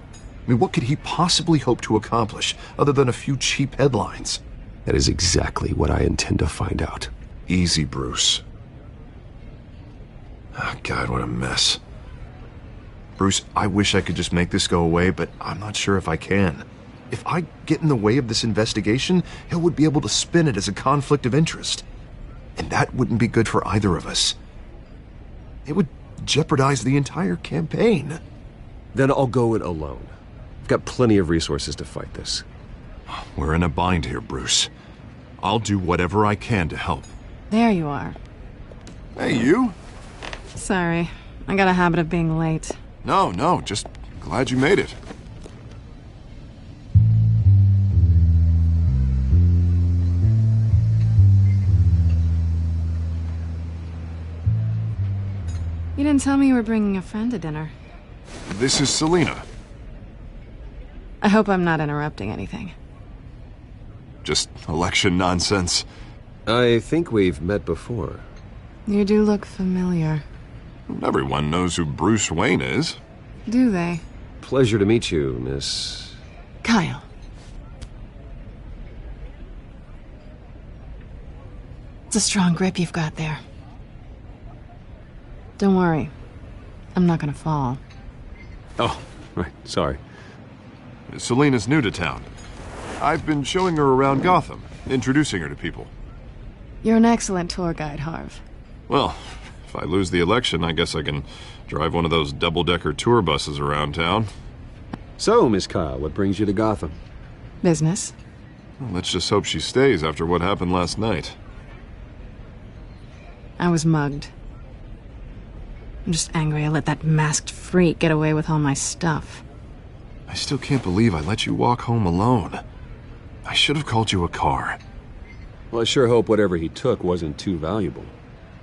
I mean, what could he possibly hope to accomplish other than a few cheap headlines? That is exactly what I intend to find out. Easy, Bruce. Oh, God, what a mess. Bruce, I wish I could just make this go away, but I'm not sure if I can. If I get in the way of this investigation, Hill would be able to spin it as a conflict of interest. And that wouldn't be good for either of us. It would jeopardize the entire campaign. Then I'll go it alone. I've got plenty of resources to fight this. We're in a bind here, Bruce. I'll do whatever I can to help. There you are. Hey, you? Sorry. I got a habit of being late. No, just glad you made it. You didn't tell me you were bringing a friend to dinner. This is Selina. I hope I'm not interrupting anything. Just election nonsense. I think we've met before. You do look familiar. Everyone knows who Bruce Wayne is. Do they? Pleasure to meet you, Miss... Kyle. It's a strong grip you've got there. Don't worry. I'm not gonna fall. Oh, right. Sorry. Selina's new to town. I've been showing her around Gotham, introducing her to people. You're an excellent tour guide, Harv. Well, if I lose the election, I guess I can drive one of those double-decker tour buses around town. So, Miss Kyle, what brings you to Gotham? Business. Well, let's just hope she stays after what happened last night. I was mugged. I'm just angry I let that masked freak get away with all my stuff. I still can't believe I let you walk home alone. I should have called you a car. Well, I sure hope whatever he took wasn't too valuable.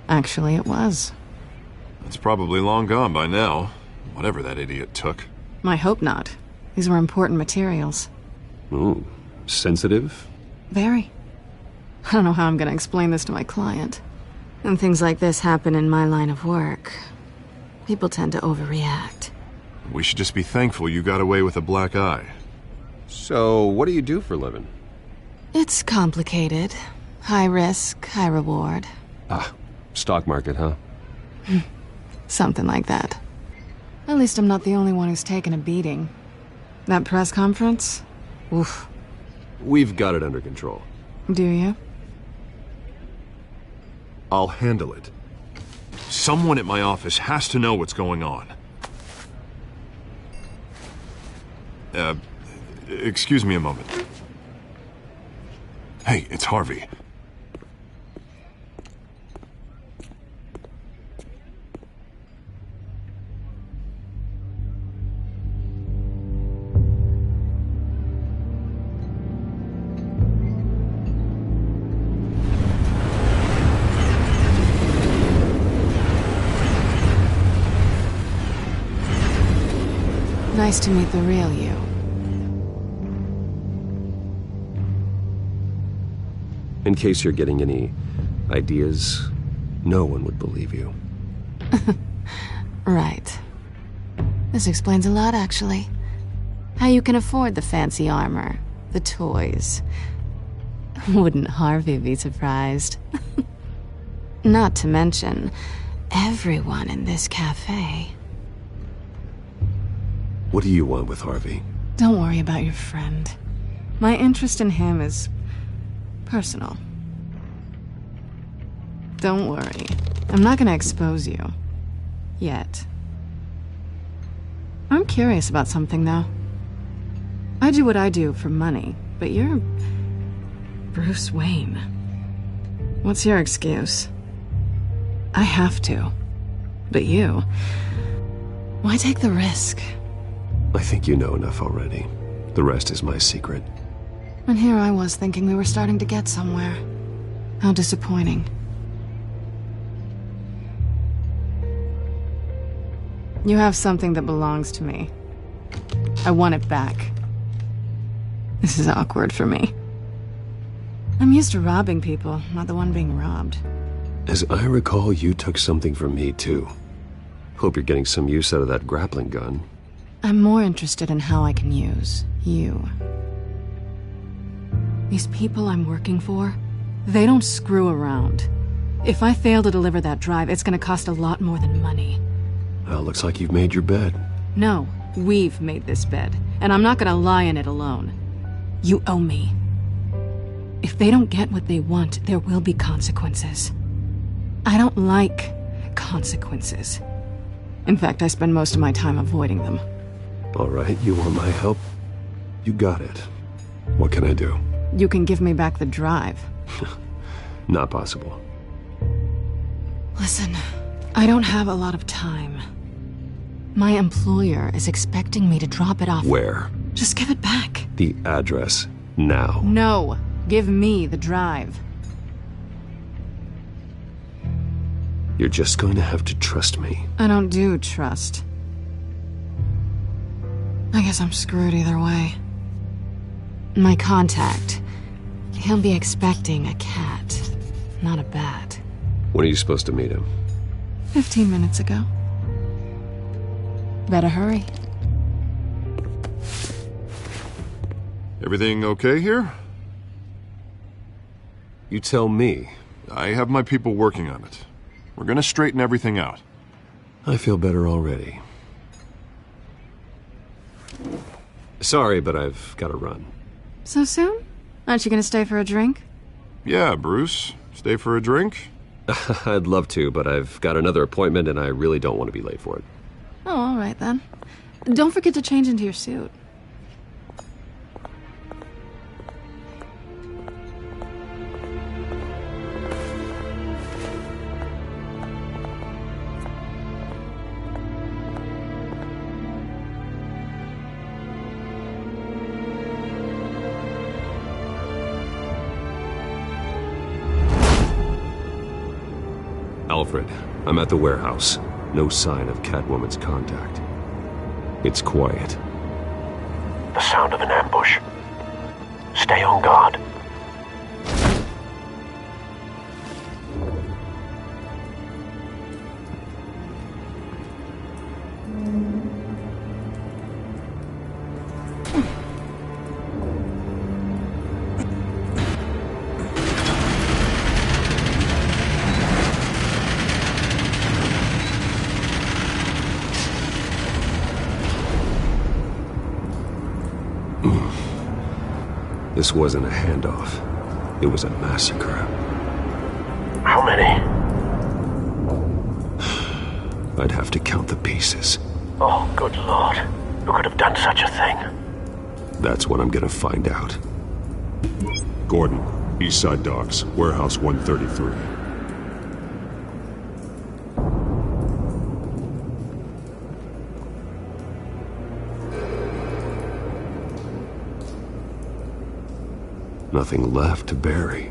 Actually, it was. It's probably long gone by now, whatever that idiot took. I hope not. These were important materials. Ooh, sensitive? Very. I don't know how I'm going to explain this to my client. When things like this happen in my line of work, people tend to overreact. We should just be thankful you got away with a black eye. So, what do you do for a living? It's complicated. High risk, high reward. Ah, stock market, huh? Something like that. At least I'm not the only one who's taken a beating. That press conference? Oof. We've got it under control. Do you? I'll handle it. Someone at my office has to know what's going on. Excuse me a moment. Hey, it's Harvey. Nice to meet the real you. In case you're getting any ideas, no one would believe you. Right. This explains a lot, actually. How you can afford the fancy armor, the toys. Wouldn't Harvey be surprised? Not to mention, everyone in this cafe. What do you want with Harvey? Don't worry about your friend. My interest in him is personal. Don't worry. I'm not gonna expose you. Yet. I'm curious about something, though. I do what I do for money, but you're Bruce Wayne. What's your excuse? I have to. But you... why take the risk? I think you know enough already. The rest is my secret. And here I was thinking we were starting to get somewhere. How disappointing. You have something that belongs to me. I want it back. This is awkward for me. I'm used to robbing people, not the one being robbed. As I recall, you took something from me, too. Hope you're getting some use out of that grappling gun. I'm more interested in how I can use you. These people I'm working for, they don't screw around. If I fail to deliver that drive, it's gonna cost a lot more than money. Well, looks like you've made your bed. No, we've made this bed, and I'm not gonna lie in it alone. You owe me. If they don't get what they want, there will be consequences. I don't like consequences. In fact, I spend most of my time avoiding them. All right, you want my help? You got it. What can I do? You can give me back the drive. Not possible. Listen, I don't have a lot of time. My employer is expecting me to drop it off. Where? Just give it back. The address, now. No, give me the drive. You're just going to have to trust me. I don't do trust. I guess I'm screwed either way. My contact. He'll be expecting a cat, not a bat. When are you supposed to meet him? 15 minutes ago. Better hurry. Everything okay here? You tell me. I have my people working on it. We're gonna straighten everything out. I feel better already. Sorry, but I've got to run. So soon? Aren't you gonna stay for a drink? Yeah, Bruce. Stay for a drink? I'd love to, but I've got another appointment and I really don't want to be late for it. Oh, all right then. Don't forget to change into your suit. Alfred, I'm at the warehouse. No sign of Catwoman's contact. It's quiet. The sound of an ambush. Stay on guard. This wasn't a handoff. It was a massacre. How many? I'd have to count the pieces. Oh, good Lord. Who could have done such a thing? That's what I'm gonna find out. Gordon, Eastside Docks, Warehouse 133. Nothing left to bury.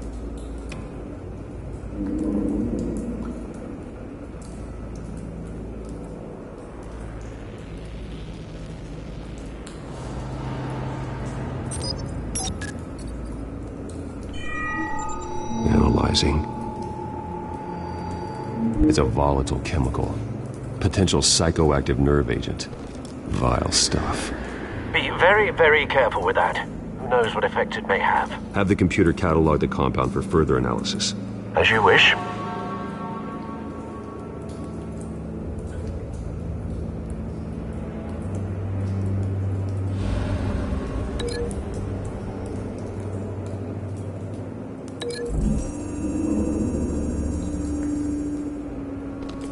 Analyzing. It's a volatile chemical. Potential psychoactive nerve agent. Vile stuff. Be very, very careful with that. Who knows what effects it may have. Have the computer catalog the compound for further analysis. As you wish.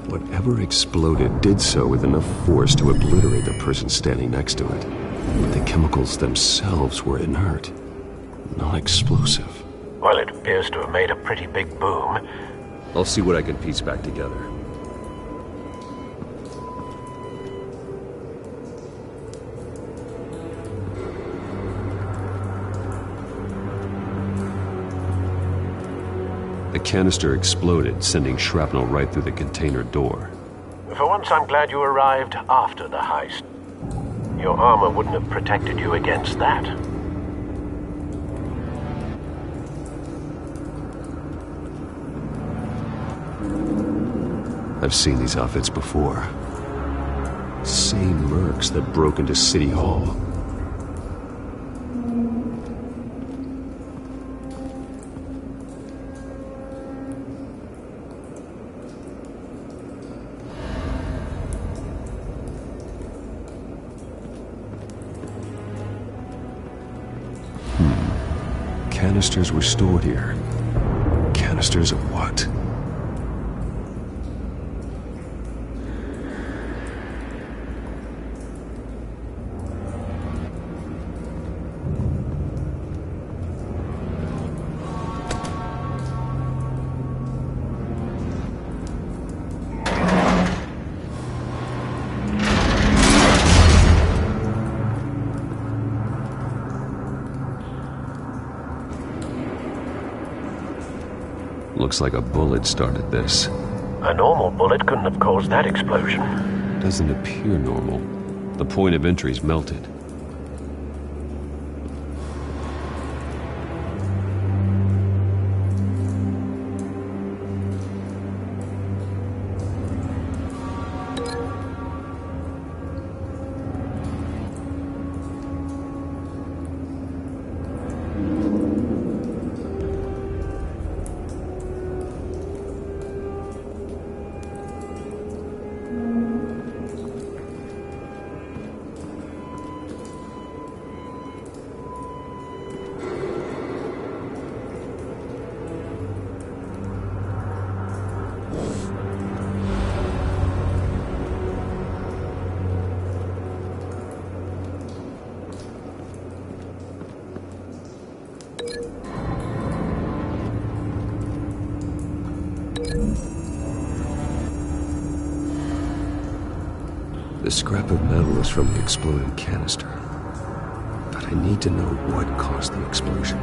Whatever exploded did so with enough force to obliterate the person standing next to it. But the chemicals themselves were inert, non-explosive. Well, it appears to have made a pretty big boom. I'll see what I can piece back together. The canister exploded, sending shrapnel right through the container door. For once, I'm glad you arrived after the heist. Your armor wouldn't have protected you against that. I've seen these outfits before. Same mercs that broke into City Hall. Canisters were stored here. Canisters of what? Looks like a bullet started this. A normal bullet couldn't have caused that explosion. Doesn't appear normal. The point of entry's melted. The scrap of metal is from the exploding canister. But I need to know what caused the explosion.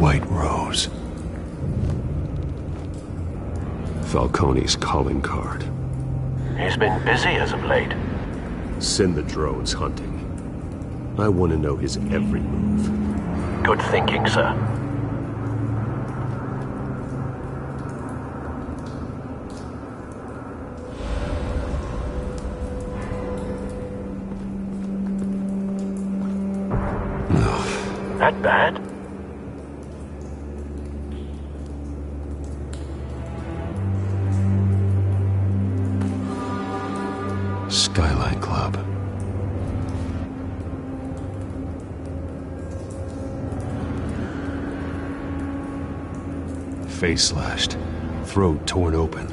White Rose. Falcone's calling card. He's been busy as of late. Send the drones hunting. I want to know his every move. Good thinking, sir. That bad? Skyline Club. Face slashed, throat torn open.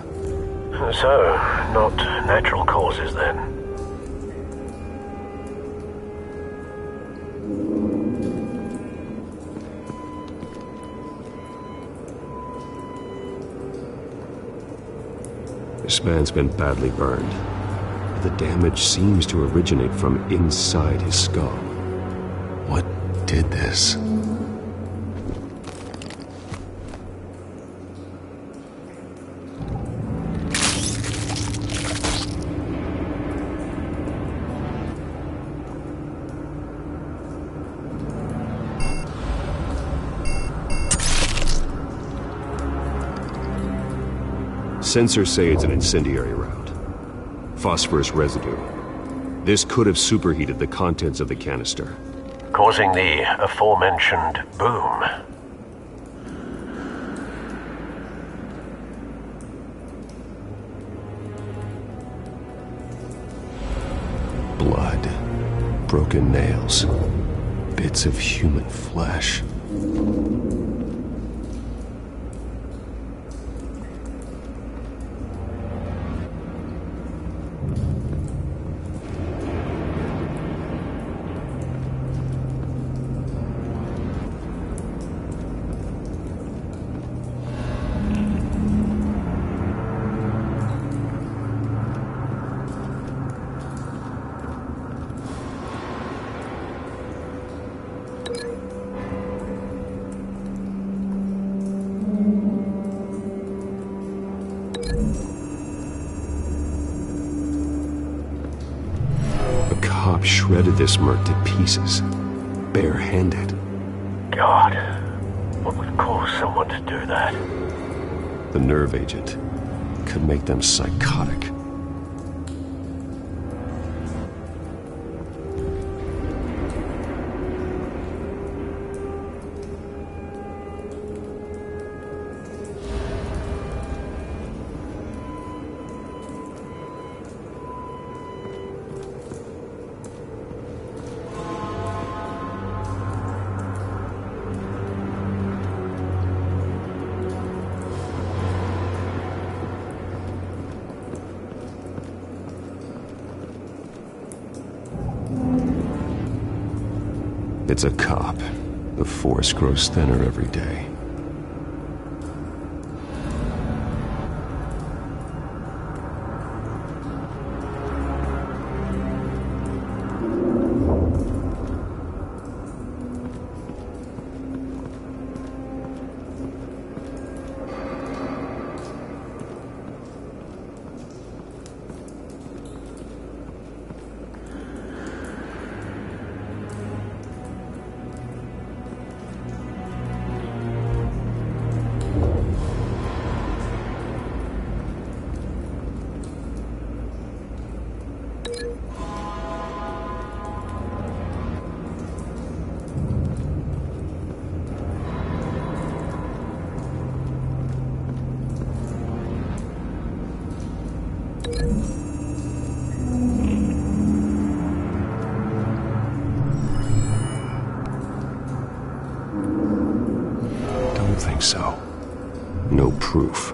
So, not natural causes then. This man's been badly burned. The damage seems to originate from inside his skull. What did this? Sensors say it's an incendiary round. Phosphorus residue. This could have superheated the contents of the canister, causing the aforementioned boom. Blood, broken nails, bits of human flesh. Shredded this merc to pieces, barehanded. God, what would cause someone to do that? The nerve agent could make them psychotic. It's a cop. The force grows thinner every day. Don't think so. No proof.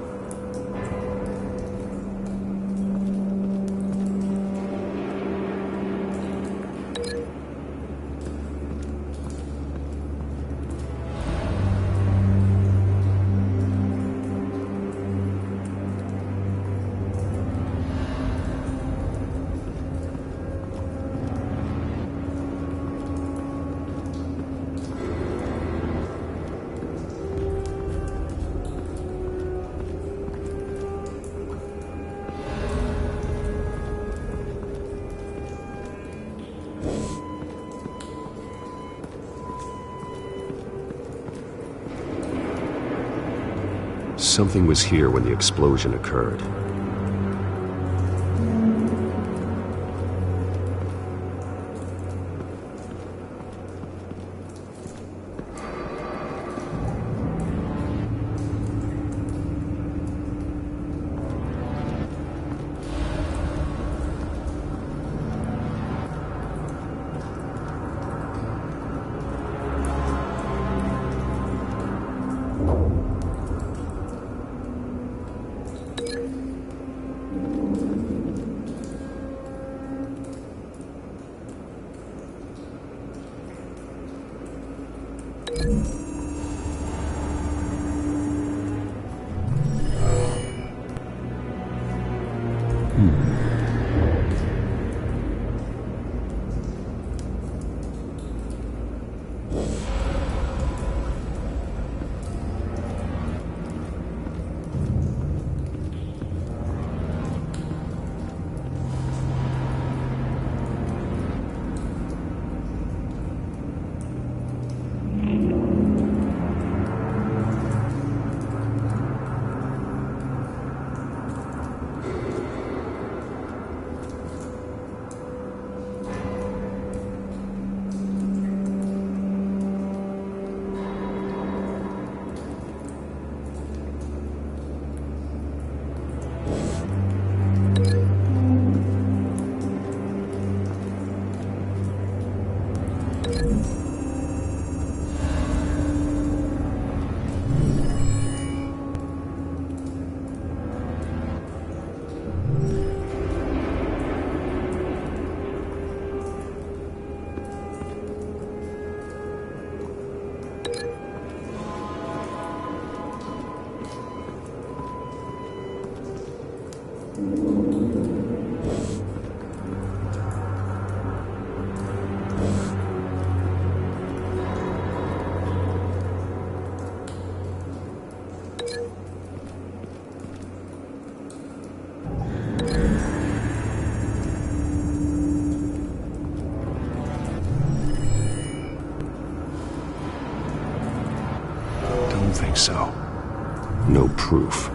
Something was here when the explosion occurred. Don't think so. No proof.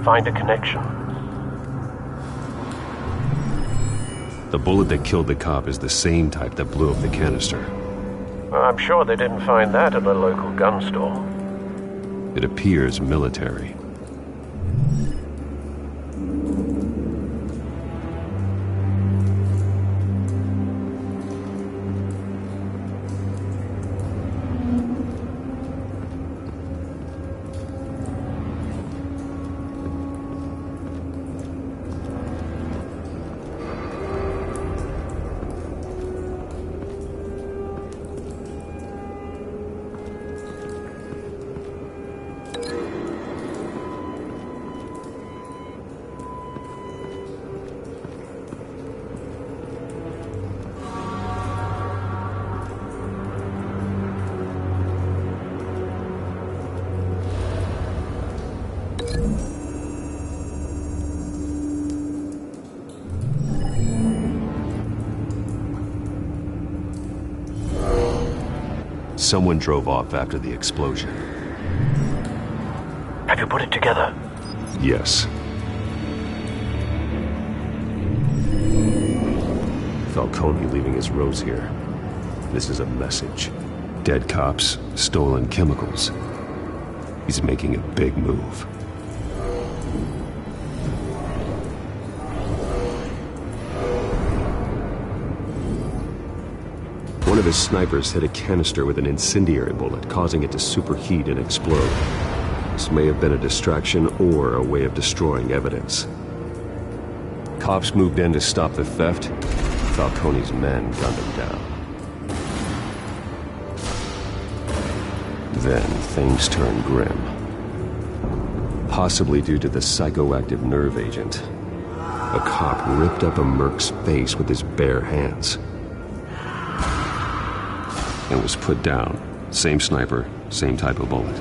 Find a connection. The bullet that killed the cop is the same type that blew up the canister. I'm sure they didn't find that at a local gun store. It appears military. Someone drove off after the explosion. Have you put it together? Yes. Falcone leaving his rose here. This is a message. Dead cops, stolen chemicals. He's making a big move. One of his snipers hit a canister with an incendiary bullet, causing it to superheat and explode. This may have been a distraction or a way of destroying evidence. Cops moved in to stop the theft. Falcone's men gunned him down. Then things turned grim. Possibly due to the psychoactive nerve agent. A cop ripped up a merc's face with his bare hands. And was put down. Same sniper, same type of bullet.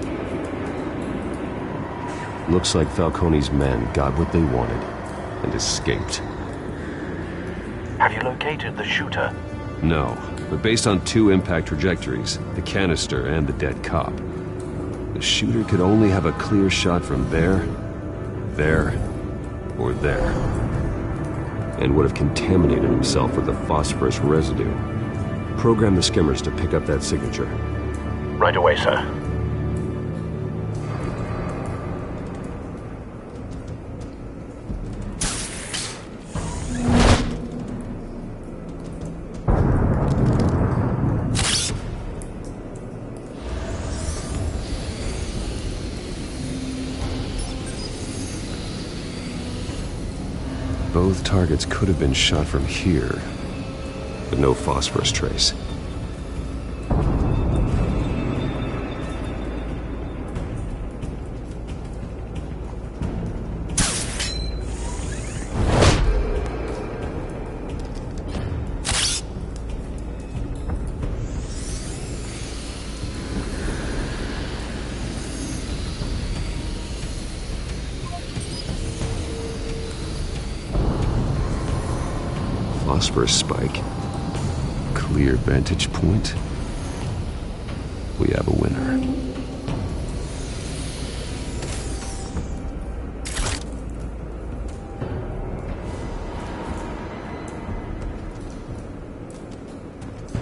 Looks like Falcone's men got what they wanted and escaped. Have you located the shooter? No, but based on two impact trajectories, the canister and the dead cop, the shooter could only have a clear shot from there, or there, and would have contaminated himself with the phosphorus residue. Program the skimmers to pick up that signature. Right away, sir. Both targets could have been shot from here, but no phosphorus trace. Phosphorus spike. Clear vantage point. We have a winner.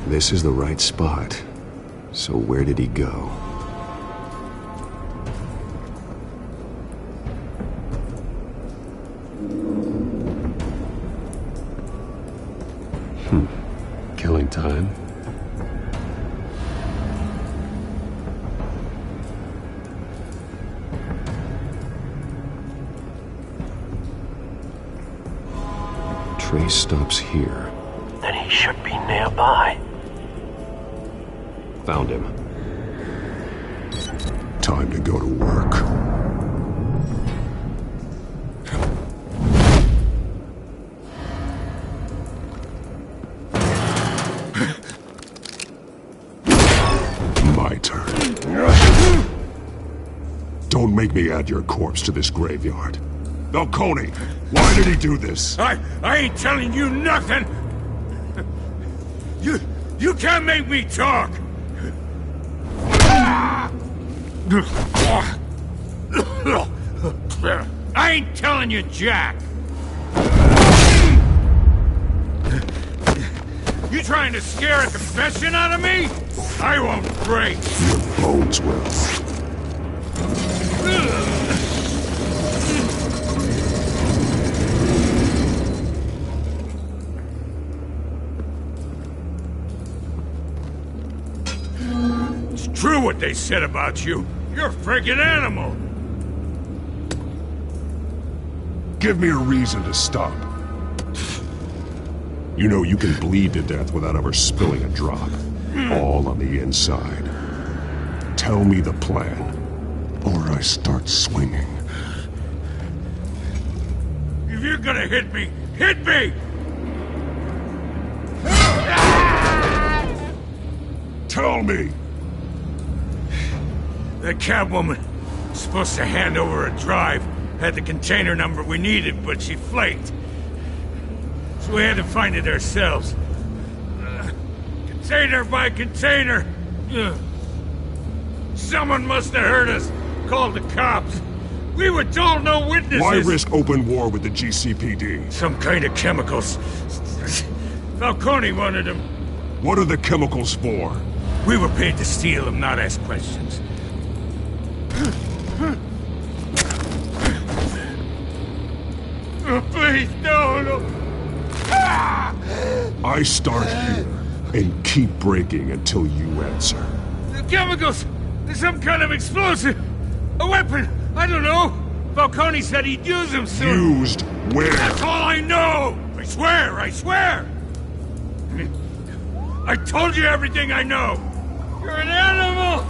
This is the right spot. So where did he go? Killing time. Trace stops here. Then he should be nearby. Found him. Time to go to work. My turn. Don't make me add your corpse to this graveyard. Falcone, why did he do this? I ain't telling you nothing! You can't make me talk! I ain't telling you jack! You trying to scare a confession out of me? I won't break! Your bones will. It's true what they said about you. You're a freaking animal! Give me a reason to stop. You know you can bleed to death without ever spilling a drop. All on the inside. Tell me the plan, or I start swinging. If you're gonna hit me, hit me! Tell me! That Catwoman was supposed to hand over a drive, had the container number we needed, but she flaked. So we had to find it ourselves. Container by container. Someone must have heard us. Called the cops. We were told no witnesses. Why risk open war with the GCPD? Some kind of chemicals. Falcone wanted them. What are the chemicals for? We were paid to steal them, not ask questions. Oh, please, no. I start here and keep breaking until you answer. The chemicals! There's some kind of explosive! A weapon! I don't know! Falcone said he'd use them soon! Used where? That's all I know! I swear! I told you everything I know! You're an animal!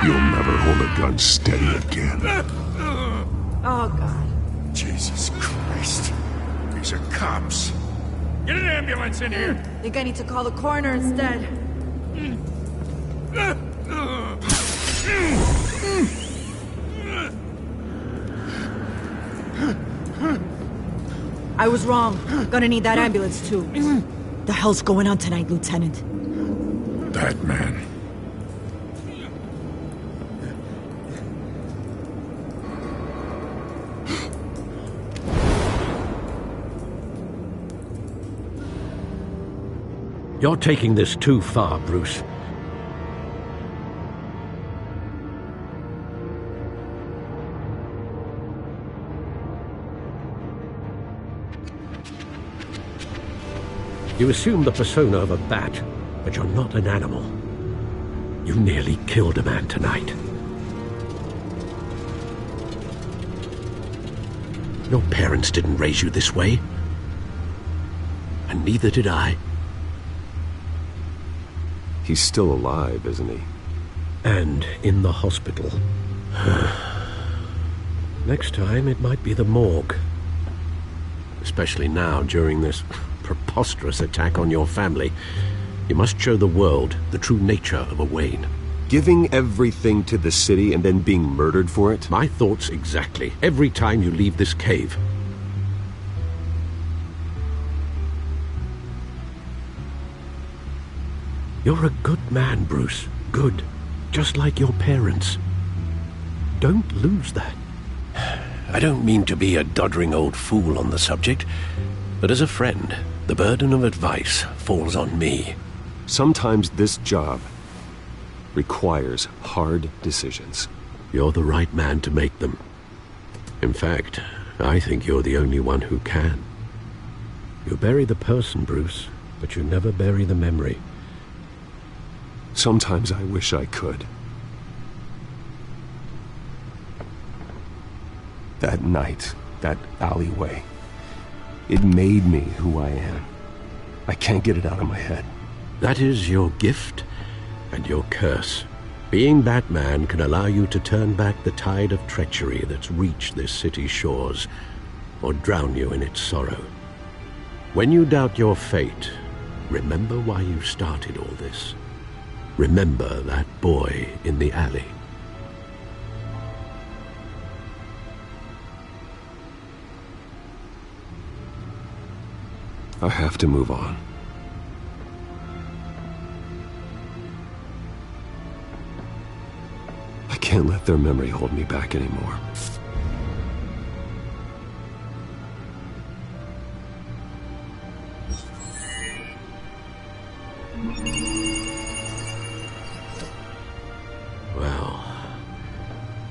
You'll never hold a gun steady again. Oh, God. Jesus Christ. These are cops. Get an ambulance in here! Think I need to call the coroner instead. I was wrong. Gonna need that ambulance, too. The hell's going on tonight, Lieutenant? Batman. You're taking this too far, Bruce. You assume the persona of a bat, but you're not an animal. You nearly killed a man tonight. Your parents didn't raise you this way. And neither did I. He's still alive, isn't he? And in the hospital. Next time, it might be the morgue. Especially now, during this preposterous attack on your family. You must show the world the true nature of a Wayne. Giving everything to the city and then being murdered for it? My thoughts exactly. Every time you leave this cave. You're a good man, Bruce. Good. Just like your parents. Don't lose that. I don't mean to be a doddering old fool on the subject, but as a friend, the burden of advice falls on me. Sometimes this job requires hard decisions. You're the right man to make them. In fact, I think you're the only one who can. You bury the person, Bruce, but you never bury the memory. Sometimes I wish I could. That night, that alleyway, it made me who I am. I can't get it out of my head. That is your gift and your curse. Being Batman can allow you to turn back the tide of treachery that's reached this city's shores, or drown you in its sorrow. When you doubt your fate, remember why you started all this. Remember that boy in the alley. I have to move on. I can't let their memory hold me back anymore. Well,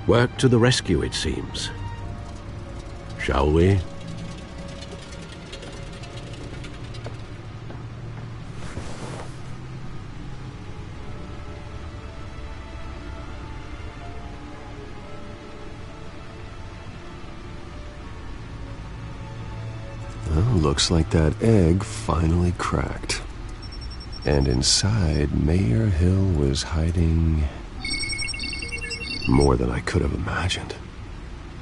work to the rescue, it seems. Shall we? Well, looks like that egg finally cracked. And inside, Mayor Hill was hiding more than I could have imagined.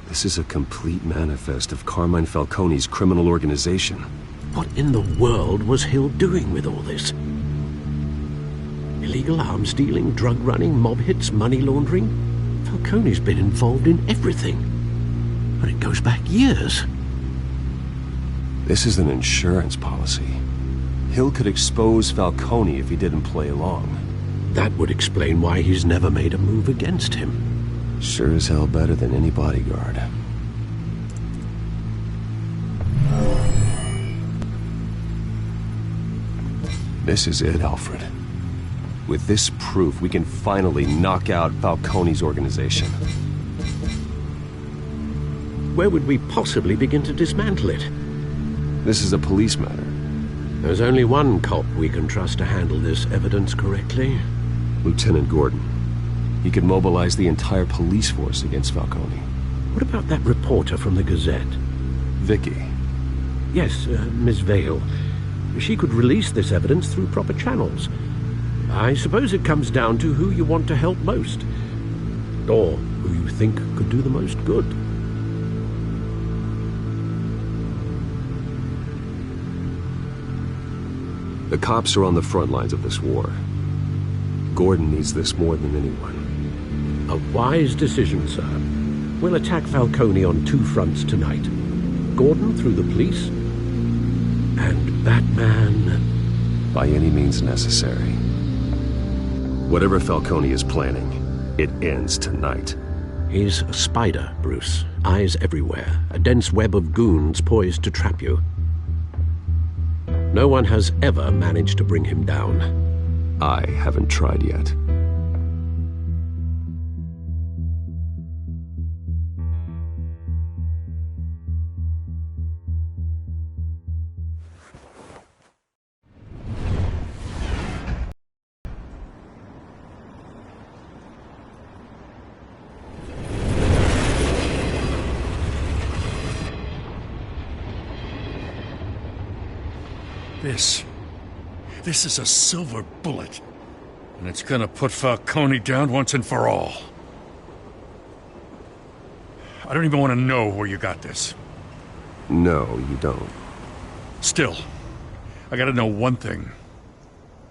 This is a complete manifest of Carmine Falcone's criminal organization. What in the world was Hill doing with all this? Illegal arms dealing, drug running, mob hits, money laundering? Falcone's been involved in everything. But it goes back years. This is an insurance policy. Hill could expose Falcone if he didn't play along. That would explain why he's never made a move against him. Sure as hell better than any bodyguard. This is it, Alfred. With this proof, we can finally knock out Falcone's organization. Where would we possibly begin to dismantle it? This is a police matter. There's only one cop we can trust to handle this evidence correctly. Lieutenant Gordon. He could mobilize the entire police force against Falcone. What about that reporter from the Gazette? Vicky. Yes, Miss Vale. She could release this evidence through proper channels. I suppose it comes down to who you want to help most. Or who you think could do the most good. The cops are on the front lines of this war. Gordon needs this more than anyone. A wise decision, sir. We'll attack Falcone on two fronts tonight. Gordon through the police, and Batman... by any means necessary. Whatever Falcone is planning, it ends tonight. He's a spider, Bruce. Eyes everywhere. A dense web of goons poised to trap you. No one has ever managed to bring him down. I haven't tried yet. This is a silver bullet. And it's gonna put Falcone down once and for all. I don't even want to know where you got this. No, you don't. Still, I gotta know one thing.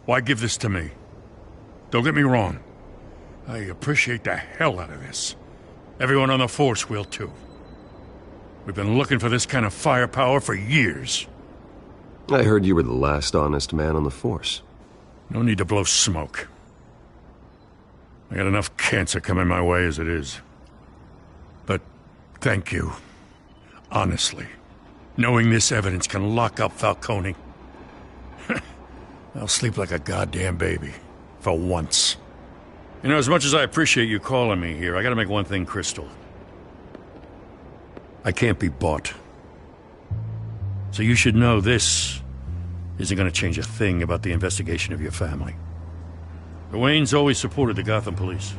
Why give this to me? Don't get me wrong. I appreciate the hell out of this. Everyone on the force will too. We've been looking for this kind of firepower for years. I heard you were the last honest man on the force. No need to blow smoke. I got enough cancer coming my way as it is. But thank you. Honestly. Knowing this evidence can lock up Falcone. I'll sleep like a goddamn baby. For once. You know, as much as I appreciate you calling me here, I gotta make one thing crystal. I can't be bought. So you should know this isn't going to change a thing about the investigation of your family. The Waynes always supported the Gotham police.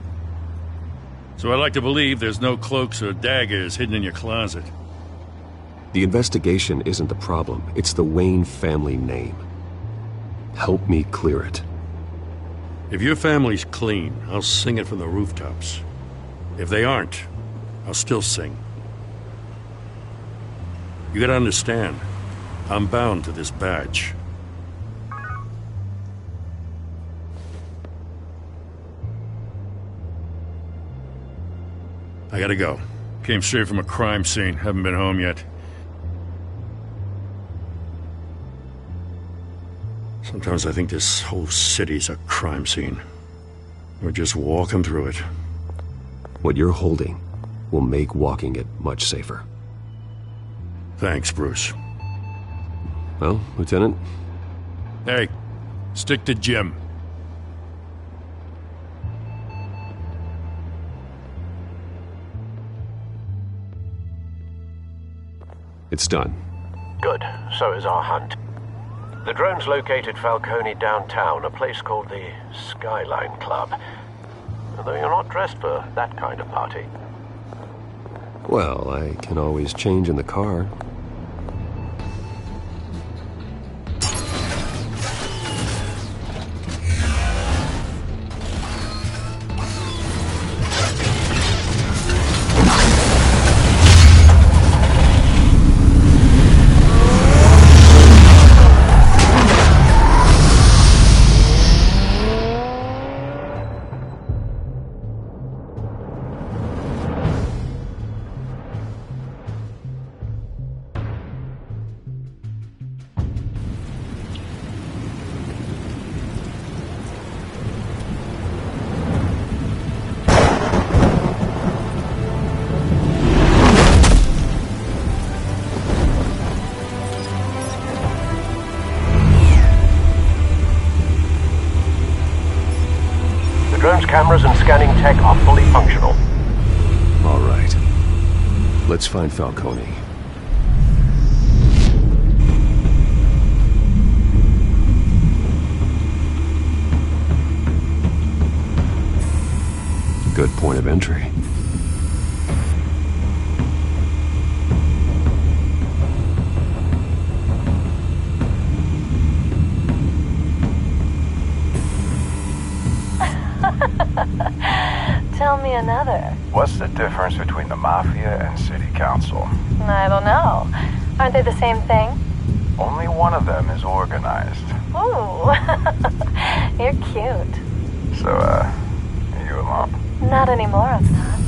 So I like to believe there's no cloaks or daggers hidden in your closet. The investigation isn't the problem. It's the Wayne family name. Help me clear it. If your family's clean, I'll sing it from the rooftops. If they aren't, I'll still sing. You gotta understand, I'm bound to this badge. I gotta go. Came straight from a crime scene. Haven't been home yet. Sometimes I think this whole city's a crime scene. We're just walking through it. What you're holding will make walking it much safer. Thanks, Bruce. Well, Lieutenant? Hey, stick to Jim. It's done. Good. So is our hunt. The drones located Falcone downtown, a place called the Skyline Club. Although you're not dressed for that kind of party. Well, I can always change in the car. Cameras and scanning tech are fully functional. All right. Let's find Falcone. Good point of entry. Tell me another. What's the difference between the Mafia and City Council? I don't know. Aren't they the same thing? Only one of them is organized. Ooh. You're cute. So, are you alone? Not anymore, it's not.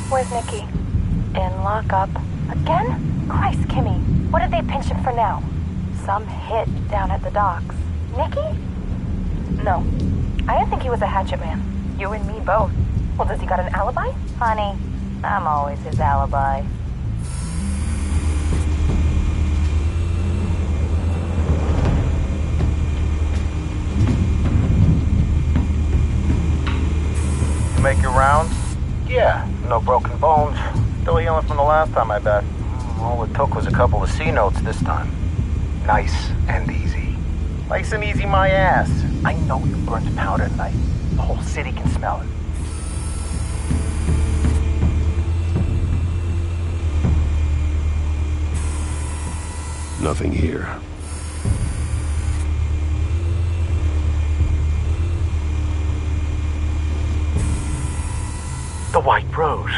Where's Nicky? In lockup. Again? Christ, Kimmy. What did they pinch him for now? Some hit down at the docks. Nicky? No. I didn't think he was a hatchet man. You and me both. Well, does he got an alibi? Honey, I'm always his alibi. You make your rounds? Yeah, no broken bones. Still healing from the last time, I bet. All it took was a couple of C notes this time. Nice and easy. Nice and easy my ass. I know you burned powder tonight. The whole city can smell it. Nothing here. The white rose.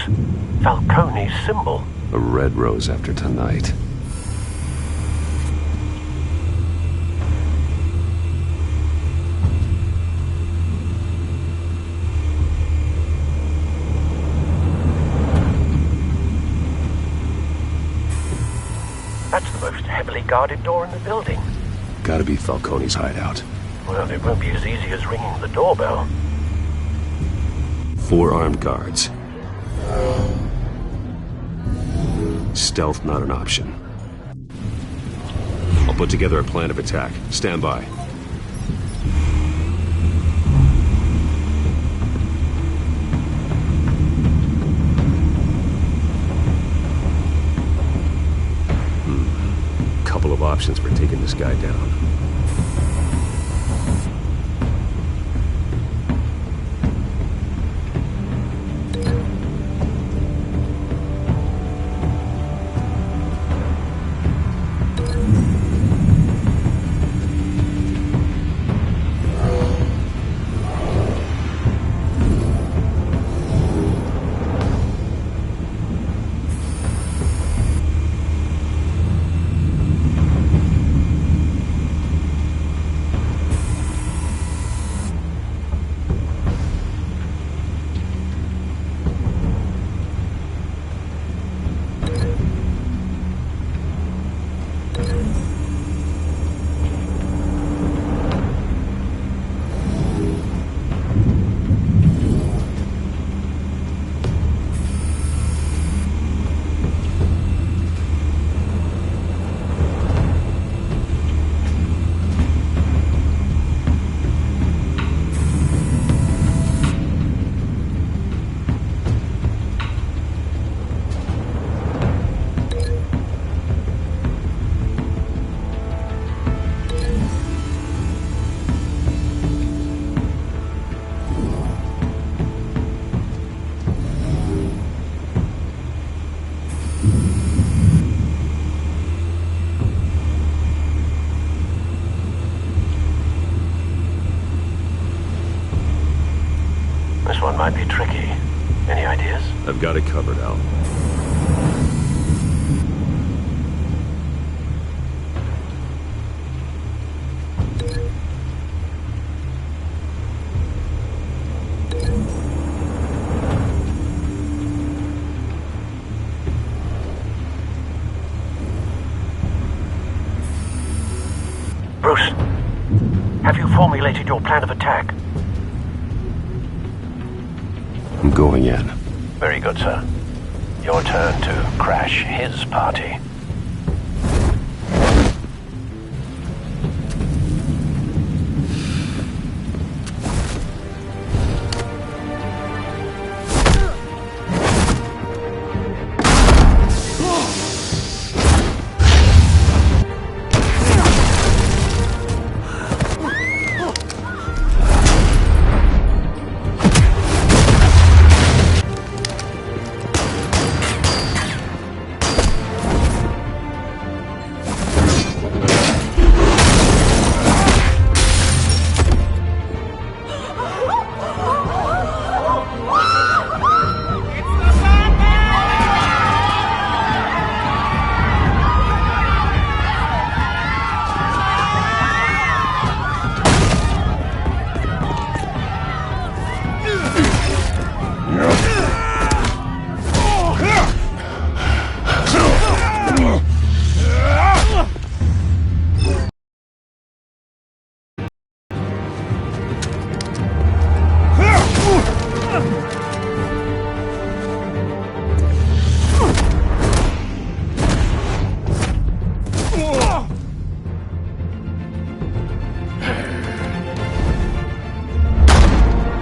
Falcone's symbol. A red rose after tonight. That's the most heavily guarded door in the building. Gotta be Falcone's hideout. Well, it won't be as easy as ringing the doorbell. 4 armed guards. Stealth not an option. I'll put together a plan of attack. Stand by. Couple of options for taking this guy down. this. I've got it covered, Al. Bruce, have you formulated your plan of attack? I'm going in. Very good, sir. Your turn to crash his party.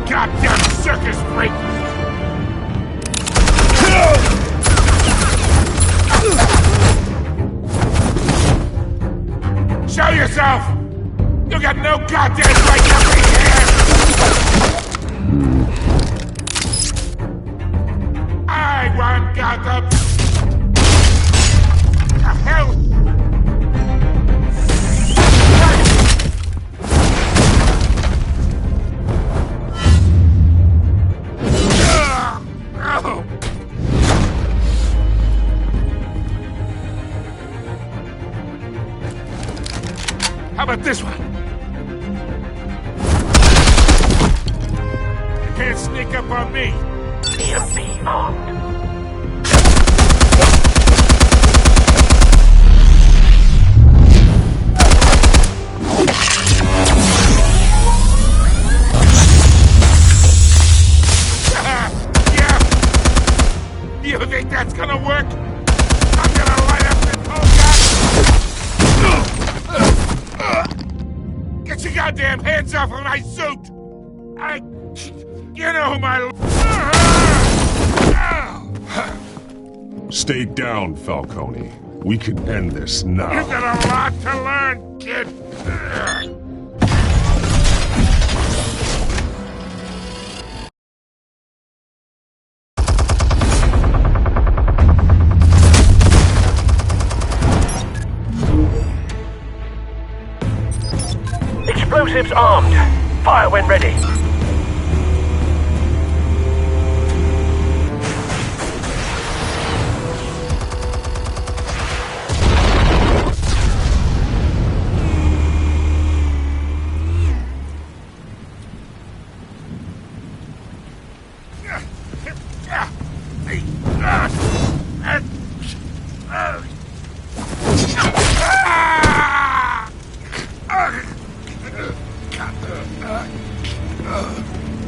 Goddamn circus freak! Show yourself! You got no goddamn right to be here! I want Gotham! The hell? How about this one? You can't sneak up on me. EMP armed. Yeah. You think that's gonna work? I'm gonna light up this whole Get your goddamn hands off of my suit! You know who my... Stay down, Falcone. We can end this now. You got a lot to learn, kid! Explosives armed. Fire when ready.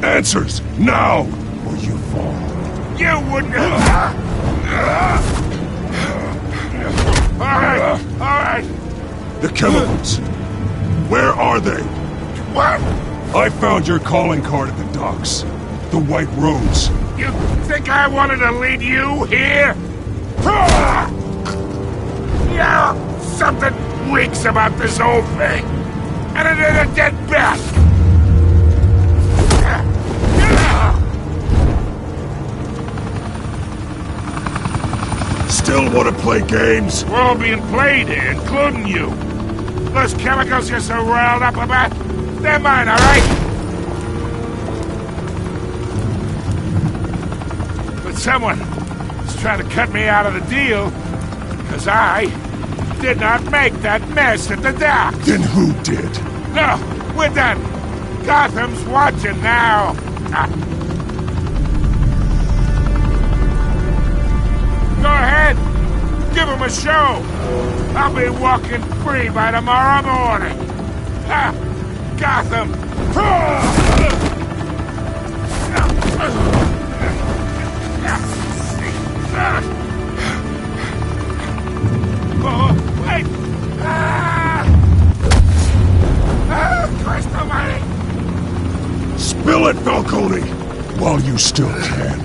Answers, now, or you fall. You wouldn't have... All right. The chemicals. Where are they? What? I found your calling card at the docks. The White Rose. You think I wanted to lead you here? Yeah, something reeks about this whole thing. And it is a dead bat. Still want to play games? We're all being played here, including you. Those chemicals you're so riled up about, they're mine, all right? But someone is trying to cut me out of the deal, because I did not make that mess at the dock. Then who did? No, we're done. Gotham's watching now. Go ahead. Give him a show. I'll be walking free by tomorrow morning. Gotham. Oh, wait! Christ almighty! Spill it, Falcone, while you still can.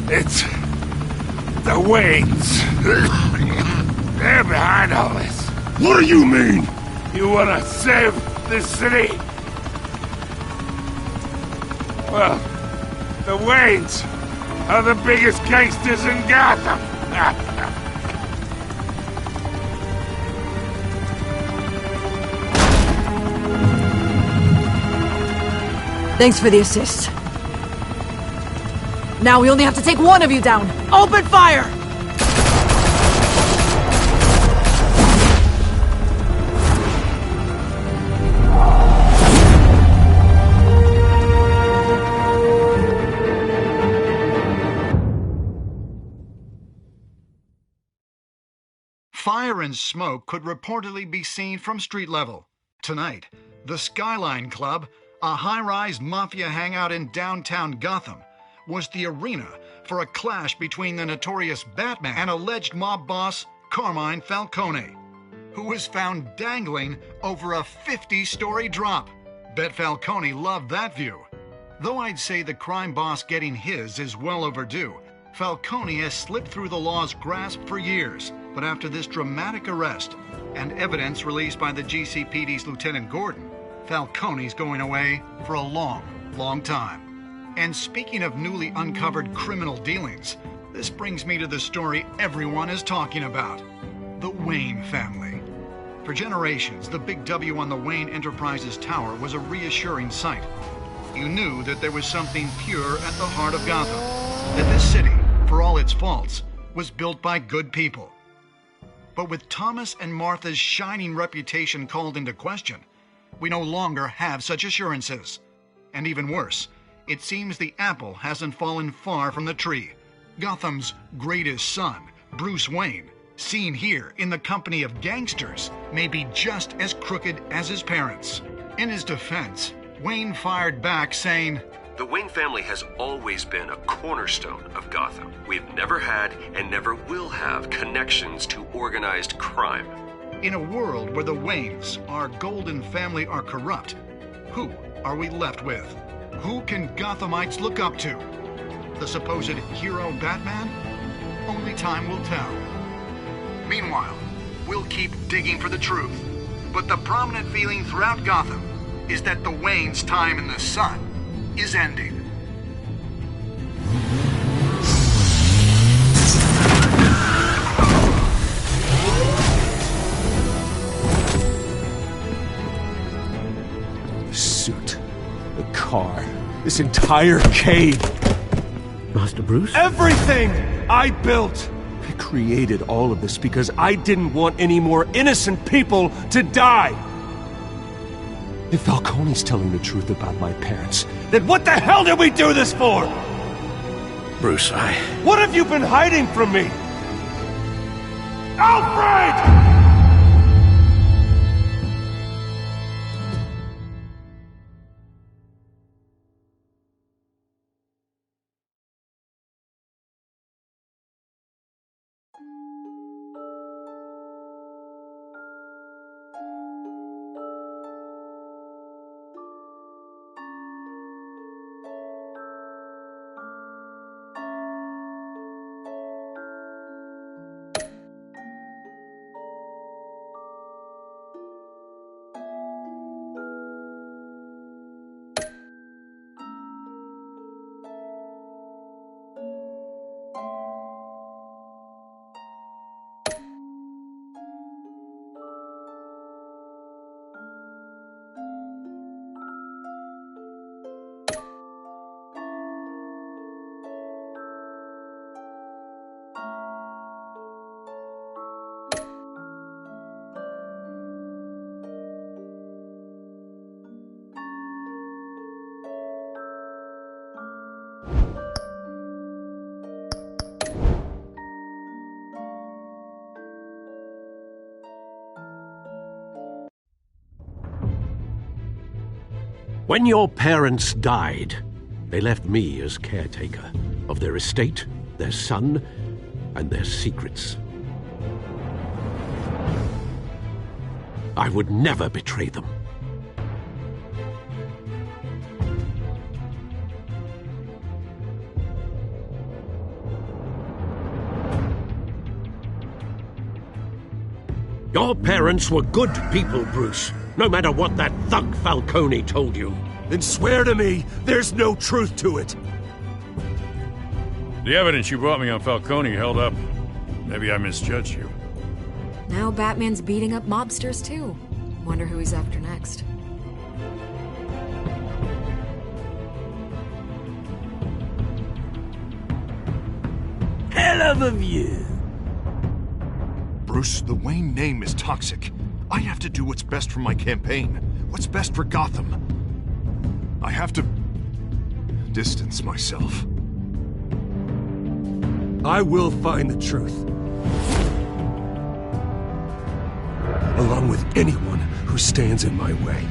It's the Waynes. They're behind all this. What do you mean? You wanna save this city? Well, the Waynes are the biggest gangsters in Gotham. Thanks for the assist. Now we only have to take one of you down. Open fire! Fire and smoke could reportedly be seen from street level. Tonight, the Skyline Club, a high-rise mafia hangout in downtown Gotham, was the arena for a clash between the notorious Batman and alleged mob boss Carmine Falcone, who was found dangling over a 50-story drop. Bet Falcone loved that view. Though I'd say the crime boss getting his is well overdue, Falcone has slipped through the law's grasp for years. But after this dramatic arrest and evidence released by the GCPD's Lieutenant Gordon, Falcone's going away for a long, long time. And speaking of newly uncovered criminal dealings, this brings me to the story everyone is talking about: the Wayne family. For generations, the big W on the Wayne Enterprises Tower was a reassuring sight. You knew that there was something pure at the heart of Gotham, that this city, for all its faults, was built by good people. But with Thomas and Martha's shining reputation called into question, we no longer have such assurances. And even worse, it seems the apple hasn't fallen far from the tree. Gotham's greatest son, Bruce Wayne, seen here in the company of gangsters, may be just as crooked as his parents. In his defense, Wayne fired back saying, "The Wayne family has always been a cornerstone of Gotham. We've never had and never will have connections to organized crime." In a world where the Waynes, our golden family, are corrupt, who are we left with? Who can Gothamites look up to? The supposed hero Batman? Only time will tell. Meanwhile, we'll keep digging for the truth. But the prominent feeling throughout Gotham is that the Waynes' time in the sun is ending. The suit, the car, this entire cave. Master Bruce? Everything I built! I created all of this because I didn't want any more innocent people to die. If Falcone's telling the truth about my parents, then what the hell did we do this for? Bruce, What have you been hiding from me? Alfred! When your parents died, they left me as caretaker of their estate, their son, and their secrets. I would never betray them. Your parents were good people, Bruce. No matter what that thug Falcone told you. Then swear to me there's no truth to it. The evidence you brought me on Falcone held up. Maybe I misjudged you. Now Batman's beating up mobsters, too. Wonder who he's after next. Hell of a view. Bruce, the Wayne name is toxic. I have to do what's best for my campaign. What's best for Gotham. I have to distance myself. I will find the truth. Along with anyone who stands in my way.